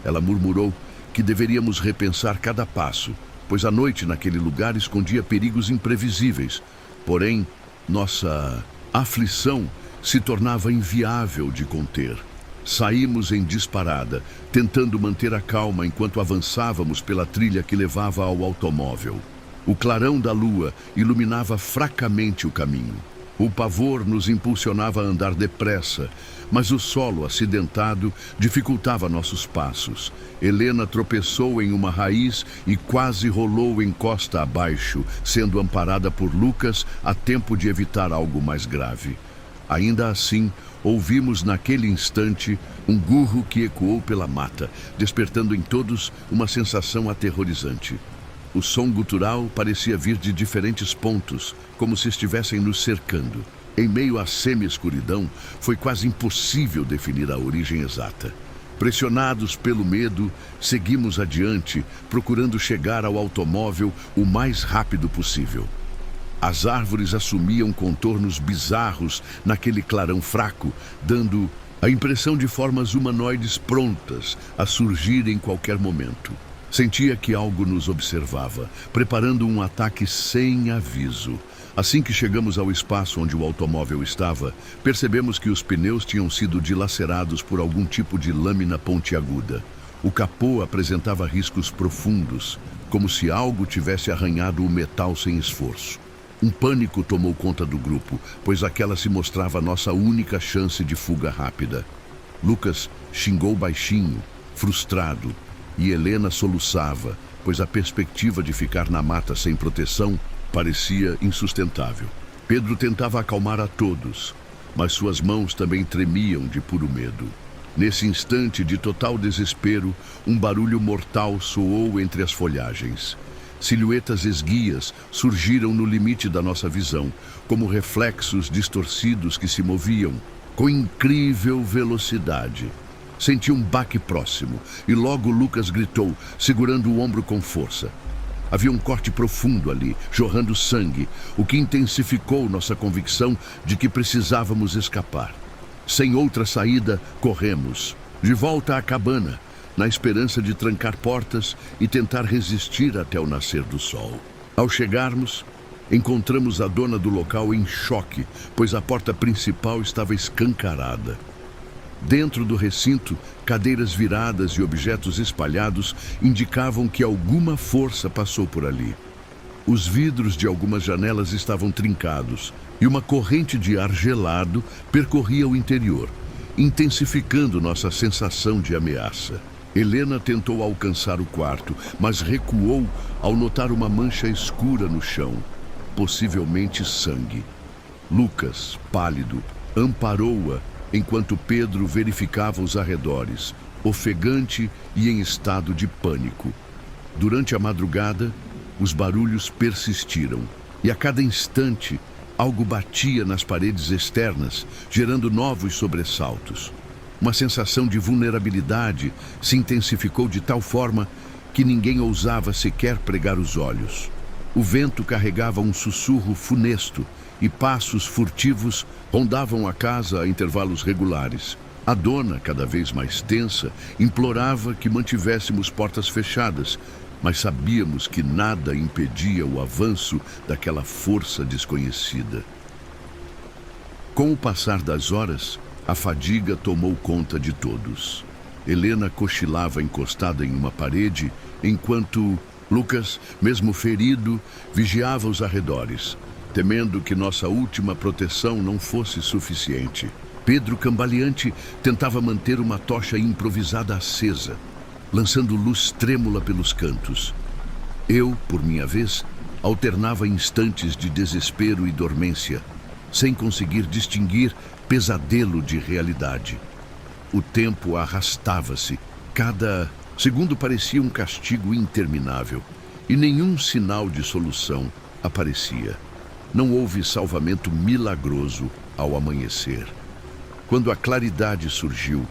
Ela murmurou que deveríamos repensar cada passo, pois a noite naquele lugar escondia perigos imprevisíveis. Porém, nossa aflição se tornava inviável de conter. Saímos em disparada, tentando manter a calma enquanto avançávamos pela trilha que levava ao automóvel. O clarão da lua iluminava fracamente o caminho. O pavor nos impulsionava a andar depressa, mas o solo acidentado dificultava nossos passos. Helena tropeçou em uma raiz e quase rolou em costa abaixo, sendo amparada por Lucas a tempo de evitar algo mais grave. Ainda assim, ouvimos naquele instante um gurro que ecoou pela mata, despertando em todos uma sensação aterrorizante. O som gutural parecia vir de diferentes pontos, como se estivessem nos cercando. Em meio à semi-escuridão, foi quase impossível definir a origem exata. Pressionados pelo medo, seguimos adiante, procurando chegar ao automóvel o mais rápido possível. As árvores assumiam contornos bizarros naquele clarão fraco, dando a impressão de formas humanoides prontas a surgir em qualquer momento. Sentia que algo nos observava, preparando um ataque sem aviso. Assim que chegamos ao espaço onde o automóvel estava, percebemos que os pneus tinham sido dilacerados por algum tipo de lâmina pontiaguda. O capô apresentava riscos profundos, como se algo tivesse arranhado o metal sem esforço. Um pânico tomou conta do grupo, pois aquela se mostrava a nossa única chance de fuga rápida. Lucas xingou baixinho, frustrado, e Helena soluçava, pois a perspectiva de ficar na mata sem proteção parecia insustentável. Pedro tentava acalmar a todos, mas suas mãos também tremiam de puro medo. Nesse instante de total desespero, um barulho mortal soou entre as folhagens. Silhuetas esguias surgiram no limite da nossa visão, como reflexos distorcidos que se moviam com incrível velocidade. Senti um baque próximo e logo Lucas gritou, segurando o ombro com força. Havia um corte profundo ali, jorrando sangue, o que intensificou nossa convicção de que precisávamos escapar. Sem outra saída, corremos, de volta à cabana, na esperança de trancar portas e tentar resistir até o nascer do sol. Ao chegarmos, encontramos a dona do local em choque, pois a porta principal estava escancarada. Dentro do recinto, cadeiras viradas e objetos espalhados indicavam que alguma força passou por ali. Os vidros de algumas janelas estavam trincados e uma corrente de ar gelado percorria o interior, intensificando nossa sensação de ameaça. Helena tentou alcançar o quarto, mas recuou ao notar uma mancha escura no chão, possivelmente sangue. Lucas, pálido, amparou-a enquanto Pedro verificava os arredores, ofegante e em estado de pânico. Durante a madrugada, os barulhos persistiram e a cada instante algo batia nas paredes externas, gerando novos sobressaltos. Uma sensação de vulnerabilidade se intensificou de tal forma que ninguém ousava sequer pregar os olhos. O vento carregava um sussurro funesto e passos furtivos rondavam a casa a intervalos regulares. A dona, cada vez mais tensa, implorava que mantivéssemos portas fechadas, mas sabíamos que nada impedia o avanço daquela força desconhecida. Com o passar das horas, a fadiga tomou conta de todos. Helena cochilava encostada em uma parede, enquanto Lucas, mesmo ferido, vigiava os arredores, temendo que nossa última proteção não fosse suficiente. Pedro, cambaleante, tentava manter uma tocha improvisada acesa, lançando luz trêmula pelos cantos. Eu, por minha vez, alternava instantes de desespero e dormência, sem conseguir distinguir pesadelo de realidade. O tempo arrastava-se. Cada segundo parecia um castigo interminável, e nenhum sinal de solução aparecia. Não houve salvamento milagroso ao amanhecer. Quando a claridade surgiu,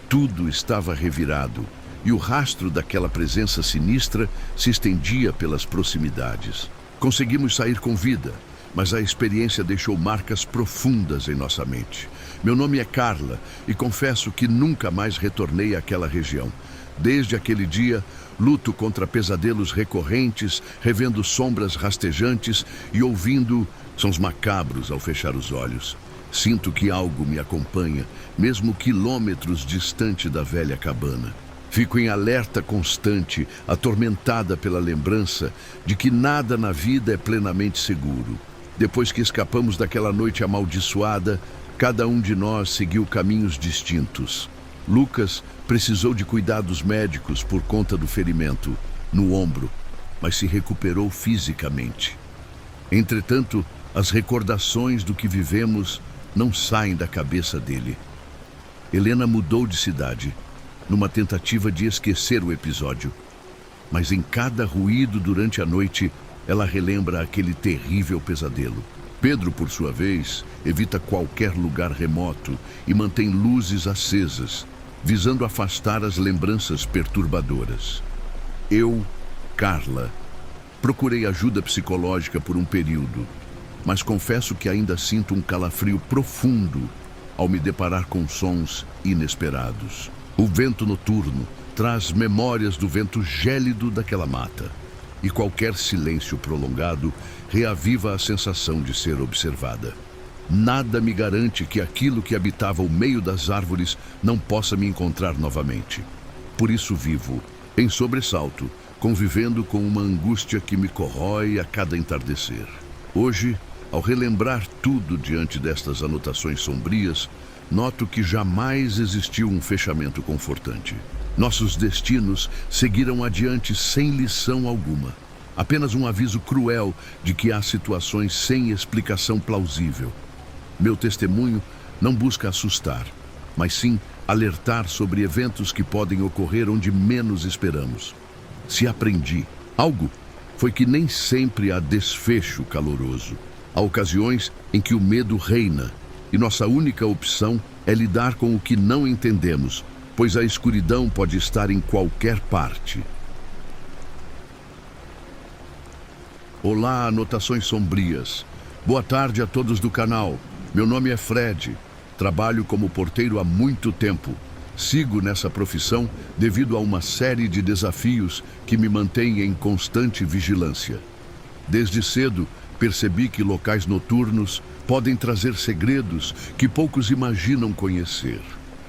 tudo estava revirado, e o rastro daquela presença sinistra se estendia pelas proximidades. Conseguimos sair com vida, mas a experiência deixou marcas profundas em nossa mente. Meu nome é Carla e confesso que nunca mais retornei àquela região. Desde aquele dia, luto contra pesadelos recorrentes, revendo sombras rastejantes e ouvindo sons macabros ao fechar os olhos. Sinto que algo me acompanha, mesmo quilômetros distante da velha cabana. Fico em alerta constante, atormentada pela lembrança de que nada na vida é plenamente seguro. Depois que escapamos daquela noite amaldiçoada, cada um de nós seguiu caminhos distintos. Lucas precisou de cuidados médicos por conta do ferimento no ombro, mas se recuperou fisicamente. Entretanto, as recordações do que vivemos não saem da cabeça dele. Helena mudou de cidade, numa tentativa de esquecer o episódio. Mas em cada ruído durante a noite, ela relembra aquele terrível pesadelo. Pedro, por sua vez, evita qualquer lugar remoto e mantém luzes acesas, visando afastar as lembranças perturbadoras. Eu, Carla, procurei ajuda psicológica por um período, mas confesso que ainda sinto um calafrio profundo ao me deparar com sons inesperados. O vento noturno traz memórias do vento gélido daquela mata, e qualquer silêncio prolongado reaviva a sensação de ser observada. Nada me garante que aquilo que habitava o meio das árvores não possa me encontrar novamente. Por isso vivo, em sobressalto, convivendo com uma angústia que me corrói a cada entardecer. Hoje, ao relembrar tudo diante destas anotações sombrias, noto que jamais existiu um fechamento confortante. Nossos destinos seguiram adiante sem lição alguma. Apenas um aviso cruel de que há situações sem explicação plausível. Meu testemunho não busca assustar, mas sim alertar sobre eventos que podem ocorrer onde menos esperamos. Se aprendi algo, foi que nem sempre há desfecho caloroso. Há ocasiões em que o medo reina, e nossa única opção é lidar com o que não entendemos, pois a escuridão pode estar em qualquer parte. Olá, anotações sombrias. Boa tarde a todos do canal. Meu nome é Fred. Trabalho como porteiro há muito tempo. Sigo nessa profissão devido a uma série de desafios que me mantêm em constante vigilância. Desde cedo, percebi que locais noturnos podem trazer segredos que poucos imaginam conhecer.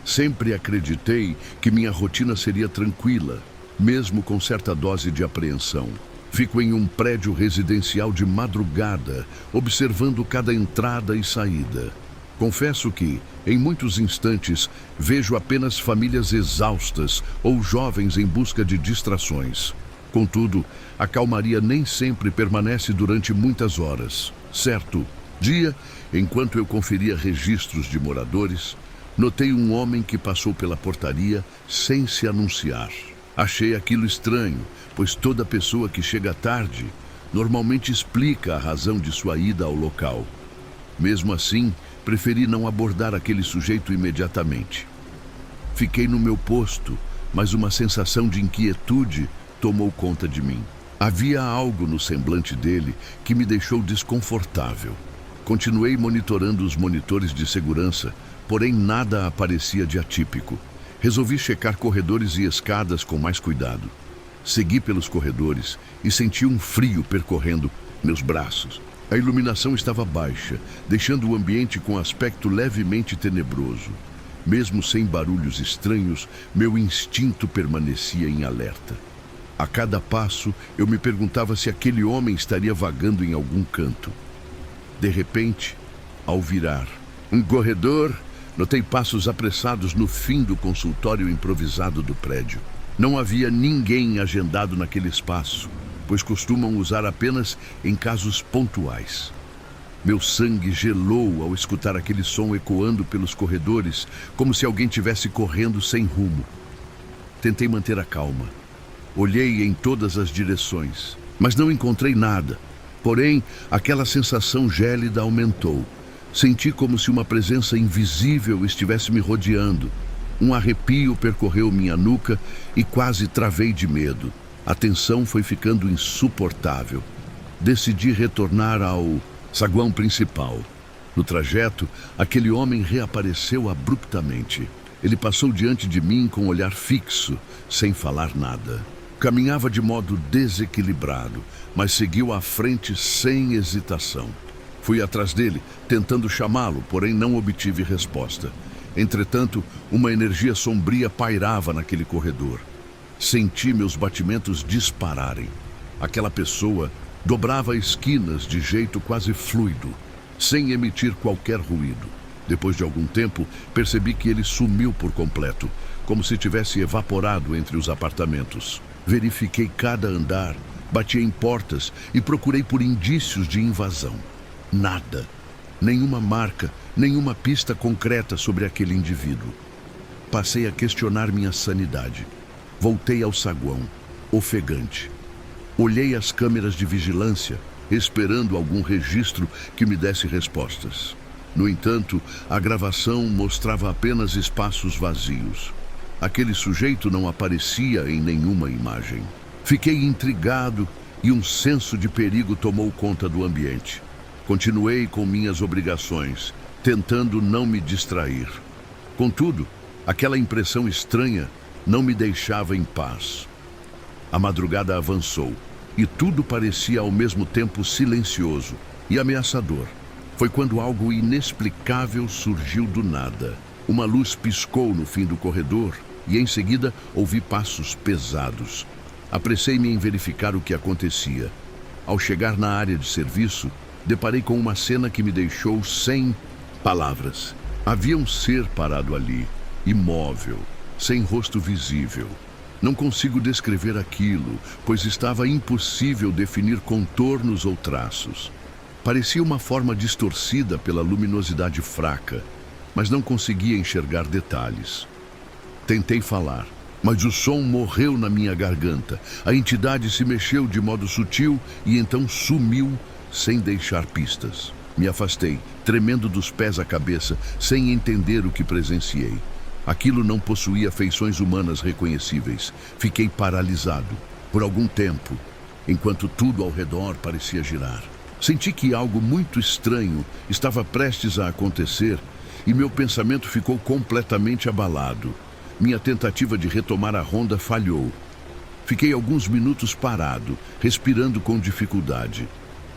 Sempre acreditei que minha rotina seria tranquila, mesmo com certa dose de apreensão. Fico em um prédio residencial de madrugada, observando cada entrada e saída. Confesso que, em muitos instantes, vejo apenas famílias exaustas ou jovens em busca de distrações. Contudo, a calmaria nem sempre permanece durante muitas horas. Certo dia, enquanto eu conferia registros de moradores, notei um homem que passou pela portaria sem se anunciar. Achei aquilo estranho, pois toda pessoa que chega tarde normalmente explica a razão de sua ida ao local. Mesmo assim, preferi não abordar aquele sujeito imediatamente. Fiquei no meu posto, mas uma sensação de inquietude tomou conta de mim. Havia algo no semblante dele que me deixou desconfortável. Continuei monitorando os monitores de segurança, porém nada aparecia de atípico. Resolvi checar corredores e escadas com mais cuidado. Segui pelos corredores e senti um frio percorrendo meus braços. A iluminação estava baixa, deixando o ambiente com aspecto levemente tenebroso. Mesmo sem barulhos estranhos, meu instinto permanecia em alerta. A cada passo, eu me perguntava se aquele homem estaria vagando em algum canto. De repente, ao virar um corredor, notei passos apressados no fim do consultório improvisado do prédio. Não havia ninguém agendado naquele espaço, pois costumam usar apenas em casos pontuais. Meu sangue gelou ao escutar aquele som ecoando pelos corredores, como se alguém tivesse correndo sem rumo. Tentei manter a calma. Olhei em todas as direções, mas não encontrei nada. Porém, aquela sensação gélida aumentou. Senti como se uma presença invisível estivesse me rodeando. Um arrepio percorreu minha nuca e quase travei de medo. A tensão foi ficando insuportável. Decidi retornar ao saguão principal. No trajeto, aquele homem reapareceu abruptamente. Ele passou diante de mim com um olhar fixo, sem falar nada. Caminhava de modo desequilibrado, mas seguiu à frente sem hesitação. Fui atrás dele, tentando chamá-lo, porém não obtive resposta. Entretanto, uma energia sombria pairava naquele corredor. Senti meus batimentos dispararem. Aquela pessoa dobrava esquinas de jeito quase fluido, sem emitir qualquer ruído. Depois de algum tempo, percebi que ele sumiu por completo, como se tivesse evaporado entre os apartamentos. Verifiquei cada andar, bati em portas e procurei por indícios de invasão. Nada. Nenhuma marca, nenhuma pista concreta sobre aquele indivíduo. Passei a questionar minha sanidade. Voltei ao saguão, ofegante. Olhei as câmeras de vigilância, esperando algum registro que me desse respostas. No entanto, a gravação mostrava apenas espaços vazios. Aquele sujeito não aparecia em nenhuma imagem. Fiquei intrigado e um senso de perigo tomou conta do ambiente. Continuei com minhas obrigações, tentando não me distrair. Contudo, aquela impressão estranha não me deixava em paz. A madrugada avançou e tudo parecia ao mesmo tempo silencioso e ameaçador. Foi quando algo inexplicável surgiu do nada. Uma luz piscou no fim do corredor e em seguida ouvi passos pesados. Apressei-me em verificar o que acontecia. Ao chegar na área de serviço, deparei com uma cena que me deixou sem palavras. Havia um ser parado ali, imóvel, sem rosto visível. Não consigo descrever aquilo, pois estava impossível definir contornos ou traços. Parecia uma forma distorcida pela luminosidade fraca, mas não conseguia enxergar detalhes. Tentei falar, mas o som morreu na minha garganta. A entidade se mexeu de modo sutil e então sumiu sem deixar pistas. Me afastei, tremendo dos pés à cabeça, sem entender o que presenciei. Aquilo não possuía feições humanas reconhecíveis. Fiquei paralisado por algum tempo, enquanto tudo ao redor parecia girar. Senti que algo muito estranho estava prestes a acontecer e meu pensamento ficou completamente abalado. Minha tentativa de retomar a ronda falhou. Fiquei alguns minutos parado, respirando com dificuldade.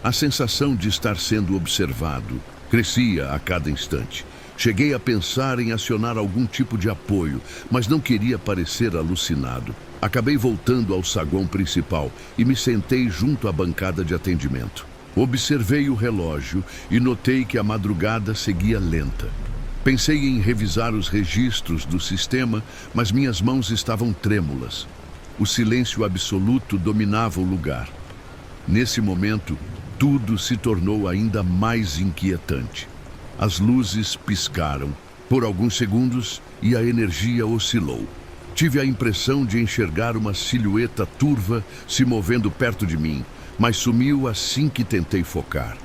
A sensação de estar sendo observado crescia a cada instante. Cheguei a pensar em acionar algum tipo de apoio, mas não queria parecer alucinado. Acabei voltando ao saguão principal e me sentei junto à bancada de atendimento. Observei o relógio e notei que a madrugada seguia lenta. Pensei em revisar os registros do sistema, mas minhas mãos estavam trêmulas. O silêncio absoluto dominava o lugar. Nesse momento, tudo se tornou ainda mais inquietante. As luzes piscaram por alguns segundos e a energia oscilou. Tive a impressão de enxergar uma silhueta turva se movendo perto de mim, mas sumiu assim que tentei focar.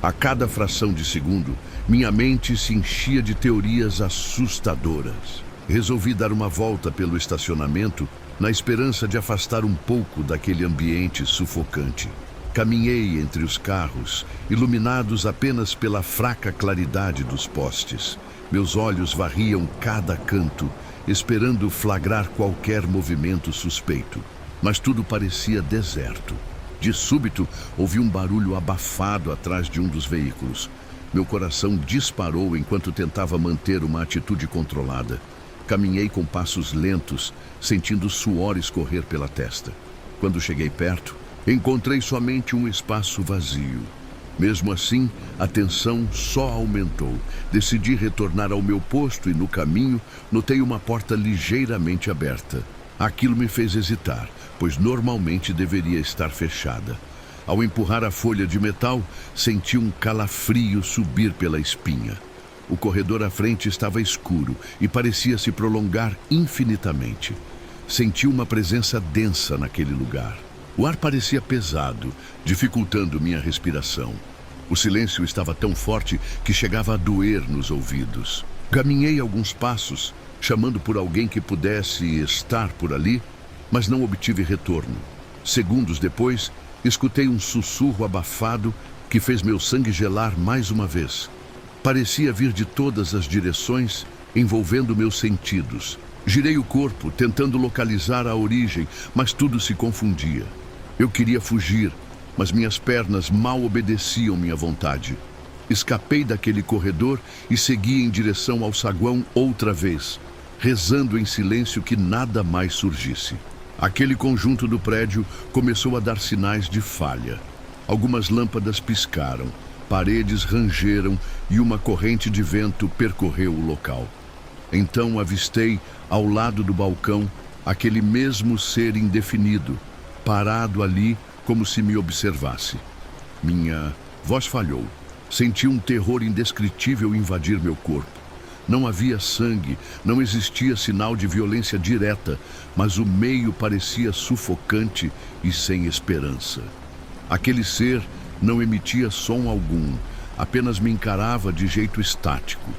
A cada fração de segundo, minha mente se enchia de teorias assustadoras. Resolvi dar uma volta pelo estacionamento na esperança de afastar um pouco daquele ambiente sufocante. Caminhei entre os carros, iluminados apenas pela fraca claridade dos postes. Meus olhos varriam cada canto, esperando flagrar qualquer movimento suspeito. Mas tudo parecia deserto. De súbito, ouvi um barulho abafado atrás de um dos veículos. Meu coração disparou enquanto tentava manter uma atitude controlada. Caminhei com passos lentos, sentindo suor escorrer pela testa. Quando cheguei perto, encontrei somente um espaço vazio. Mesmo assim, a tensão só aumentou. Decidi retornar ao meu posto e, no caminho, notei uma porta ligeiramente aberta. Aquilo me fez hesitar, pois normalmente deveria estar fechada. Ao empurrar a folha de metal, senti um calafrio subir pela espinha. O corredor à frente estava escuro e parecia se prolongar infinitamente. Senti uma presença densa naquele lugar. O ar parecia pesado, dificultando minha respiração. O silêncio estava tão forte que chegava a doer nos ouvidos. Caminhei alguns passos, chamando por alguém que pudesse estar por ali, mas não obtive retorno. Segundos depois, escutei um sussurro abafado que fez meu sangue gelar mais uma vez. Parecia vir de todas as direções, envolvendo meus sentidos. Girei o corpo, tentando localizar a origem, mas tudo se confundia. Eu queria fugir, mas minhas pernas mal obedeciam minha vontade. Escapei daquele corredor e segui em direção ao saguão outra vez, rezando em silêncio que nada mais surgisse. Aquele conjunto do prédio começou a dar sinais de falha. Algumas lâmpadas piscaram, paredes rangeram e uma corrente de vento percorreu o local. Então avistei, ao lado do balcão, aquele mesmo ser indefinido, parado ali como se me observasse. Minha voz falhou. Senti um terror indescritível invadir meu corpo. Não havia sangue, não existia sinal de violência direta, mas o meio parecia sufocante e sem esperança. Aquele ser não emitia som algum, apenas me encarava de jeito estático.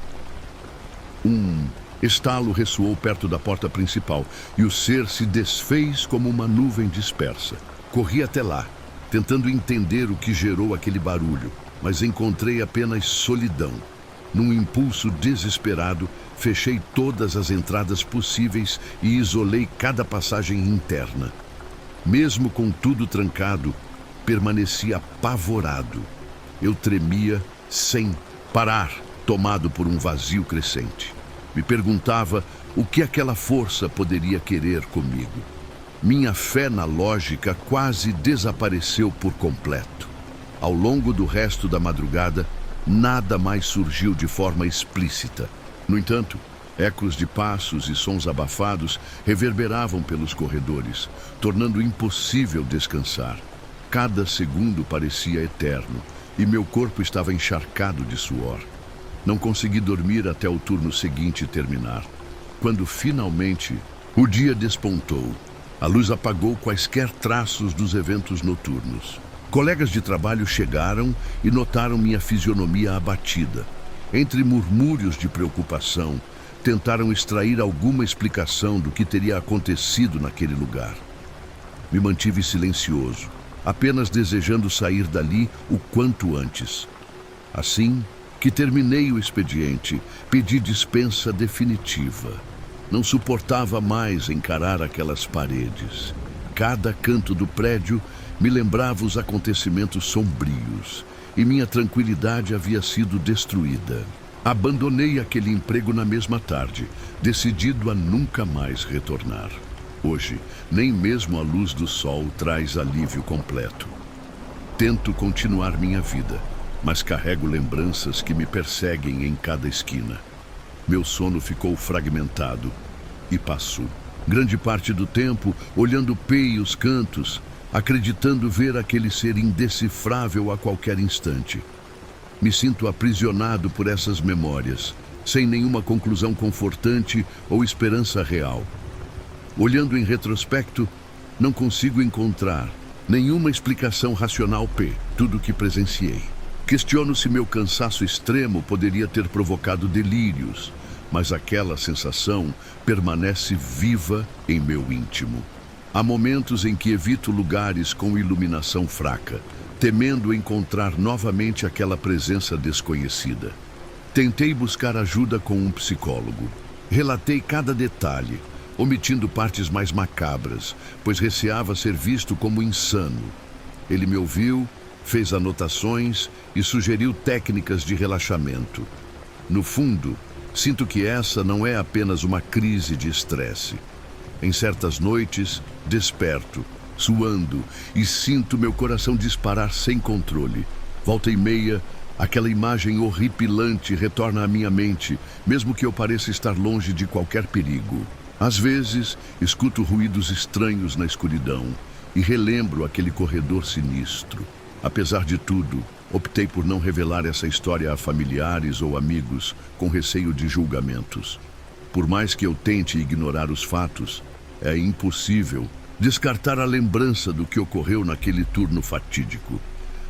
Um estalo ressoou perto da porta principal e o ser se desfez como uma nuvem dispersa. Corri até lá, tentando entender o que gerou aquele barulho, mas encontrei apenas solidão. Num impulso desesperado, fechei todas as entradas possíveis e isolei cada passagem interna. Mesmo com tudo trancado, permaneci apavorado. Eu tremia sem parar, tomado por um vazio crescente. Me perguntava o que aquela força poderia querer comigo. Minha fé na lógica quase desapareceu por completo. Ao longo do resto da madrugada, nada mais surgiu de forma explícita. No entanto, ecos de passos e sons abafados reverberavam pelos corredores, tornando impossível descansar. Cada segundo parecia eterno e meu corpo estava encharcado de suor. Não consegui dormir até o turno seguinte terminar. Quando finalmente o dia despontou, a luz apagou quaisquer traços dos eventos noturnos. Colegas de trabalho chegaram e notaram minha fisionomia abatida. Entre murmúrios de preocupação, tentaram extrair alguma explicação do que teria acontecido naquele lugar. Me mantive silencioso, apenas desejando sair dali o quanto antes. Assim que terminei o expediente, pedi dispensa definitiva. Não suportava mais encarar aquelas paredes. Cada canto do prédio me lembrava os acontecimentos sombrios, e minha tranquilidade havia sido destruída. Abandonei aquele emprego na mesma tarde, decidido a nunca mais retornar. Hoje, nem mesmo a luz do sol traz alívio completo. Tento continuar minha vida, mas carrego lembranças que me perseguem em cada esquina. Meu sono ficou fragmentado e passou. Grande parte do tempo, olhando peios cantos, acreditando ver aquele ser indecifrável a qualquer instante. Me sinto aprisionado por essas memórias, sem nenhuma conclusão confortante ou esperança real. Olhando em retrospecto, não consigo encontrar nenhuma explicação racional tudo o que presenciei. Questiono se meu cansaço extremo poderia ter provocado delírios, mas aquela sensação permanece viva em meu íntimo. Há momentos em que evito lugares com iluminação fraca, temendo encontrar novamente aquela presença desconhecida. Tentei buscar ajuda com um psicólogo. Relatei cada detalhe, omitindo partes mais macabras, pois receava ser visto como insano. Ele me ouviu, fez anotações e sugeriu técnicas de relaxamento. No fundo, sinto que essa não é apenas uma crise de estresse. Em certas noites, desperto, suando, e sinto meu coração disparar sem controle. Volta e meia, aquela imagem horripilante retorna à minha mente, mesmo que eu pareça estar longe de qualquer perigo. Às vezes, escuto ruídos estranhos na escuridão e relembro aquele corredor sinistro. Apesar de tudo, optei por não revelar essa história a familiares ou amigos, com receio de julgamentos. Por mais que eu tente ignorar os fatos, é impossível descartar a lembrança do que ocorreu naquele turno fatídico.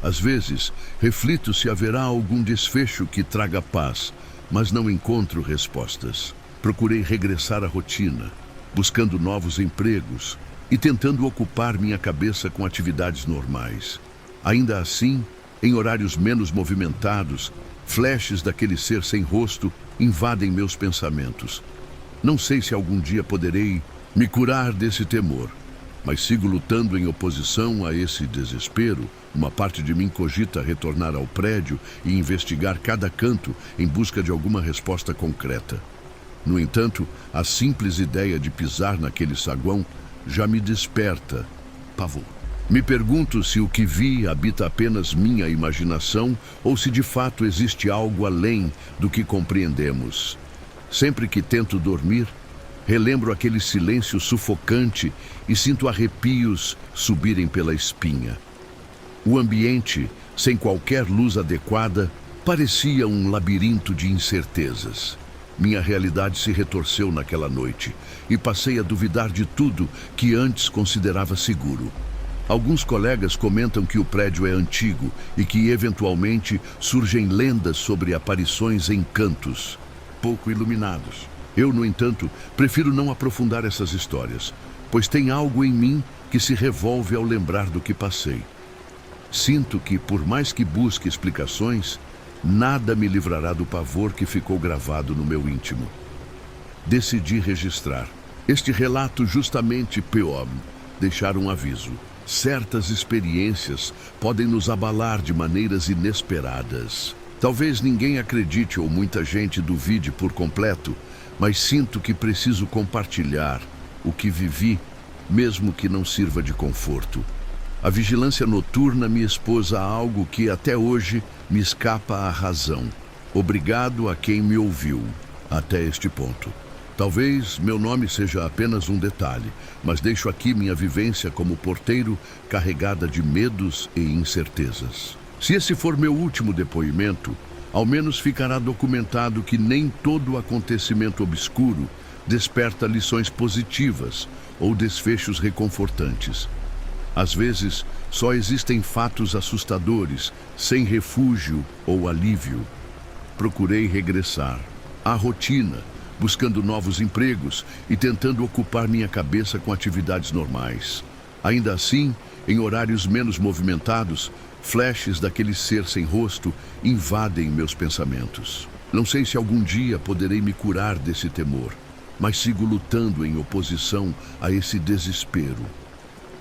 Às vezes, reflito se haverá algum desfecho que traga paz, mas não encontro respostas. Procurei regressar à rotina, buscando novos empregos e tentando ocupar minha cabeça com atividades normais. Ainda assim, em horários menos movimentados, flashes daquele ser sem rosto invadem meus pensamentos. Não sei se algum dia poderei me curar desse temor, mas sigo lutando em oposição a esse desespero. Uma parte de mim cogita retornar ao prédio e investigar cada canto em busca de alguma resposta concreta. No entanto, a simples ideia de pisar naquele saguão já me desperta pavor. Me pergunto se o que vi habita apenas minha imaginação ou se de fato existe algo além do que compreendemos. Sempre que tento dormir, relembro aquele silêncio sufocante e sinto arrepios subirem pela espinha. O ambiente, sem qualquer luz adequada, parecia um labirinto de incertezas. Minha realidade se retorceu naquela noite e passei a duvidar de tudo que antes considerava seguro. Alguns colegas comentam que o prédio é antigo e que, eventualmente, surgem lendas sobre aparições em cantos pouco iluminados. Eu, no entanto, prefiro não aprofundar essas histórias, pois tem algo em mim que se revolve ao lembrar do que passei. Sinto que, por mais que busque explicações, nada me livrará do pavor que ficou gravado no meu íntimo. Decidi registrar este relato justamente para deixar um aviso. Certas experiências podem nos abalar de maneiras inesperadas. Talvez ninguém acredite ou muita gente duvide por completo, mas sinto que preciso compartilhar o que vivi, mesmo que não sirva de conforto. A vigilância noturna me expôs a algo que até hoje me escapa à razão. Obrigado a quem me ouviu até este ponto. Talvez meu nome seja apenas um detalhe, mas deixo aqui minha vivência como porteiro carregada de medos e incertezas. Se esse for meu último depoimento, ao menos ficará documentado que nem todo acontecimento obscuro desperta lições positivas ou desfechos reconfortantes. Às vezes, só existem fatos assustadores, sem refúgio ou alívio. Procurei regressar à rotina, buscando novos empregos e tentando ocupar minha cabeça com atividades normais. Ainda assim, em horários menos movimentados, flashes daquele ser sem rosto invadem meus pensamentos. Não sei se algum dia poderei me curar desse temor, mas sigo lutando em oposição a esse desespero.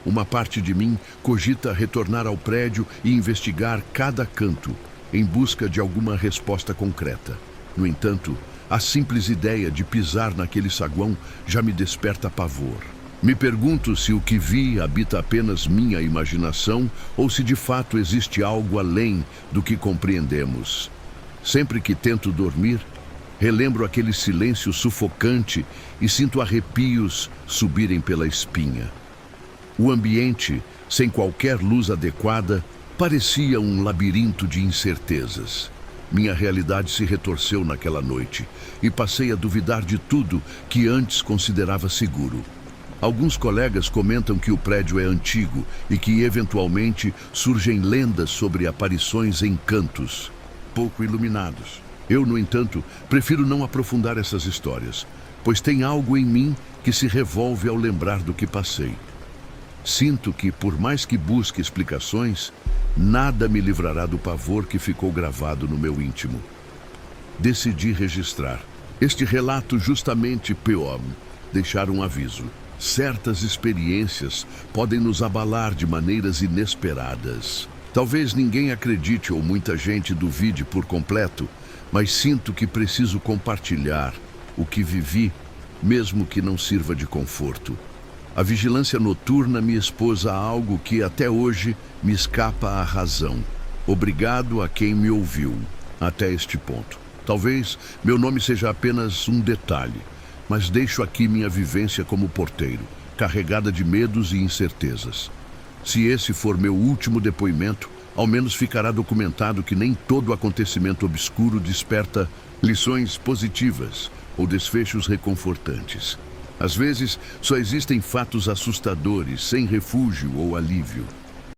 Uma parte de mim cogita retornar ao prédio e investigar cada canto, em busca de alguma resposta concreta. No entanto, a simples ideia de pisar naquele saguão já me desperta pavor. Me pergunto se o que vi habita apenas minha imaginação ou se de fato existe algo além do que compreendemos. Sempre que tento dormir, relembro aquele silêncio sufocante e sinto arrepios subirem pela espinha. O ambiente, sem qualquer luz adequada, parecia um labirinto de incertezas. Minha realidade se retorceu naquela noite e passei a duvidar de tudo que antes considerava seguro. Alguns colegas comentam que o prédio é antigo e que, eventualmente, surgem lendas sobre aparições em cantos pouco iluminados. Eu, no entanto, prefiro não aprofundar essas histórias, pois tem algo em mim que se revolve ao lembrar do que passei. Sinto que, por mais que busque explicações, nada me livrará do pavor que ficou gravado no meu íntimo. Decidi registrar este relato justamente para deixar um aviso. Certas experiências podem nos abalar de maneiras inesperadas. Talvez ninguém acredite ou muita gente duvide por completo, mas sinto que preciso compartilhar o que vivi, mesmo que não sirva de conforto. A vigilância noturna me expôs a algo que até hoje me escapa à razão. Obrigado a quem me ouviu até este ponto. Talvez meu nome seja apenas um detalhe, mas deixo aqui minha vivência como porteiro, carregada de medos e incertezas. Se esse for meu último depoimento, ao menos ficará documentado que nem todo acontecimento obscuro desperta lições positivas ou desfechos reconfortantes. Às vezes, só existem fatos assustadores, sem refúgio ou alívio.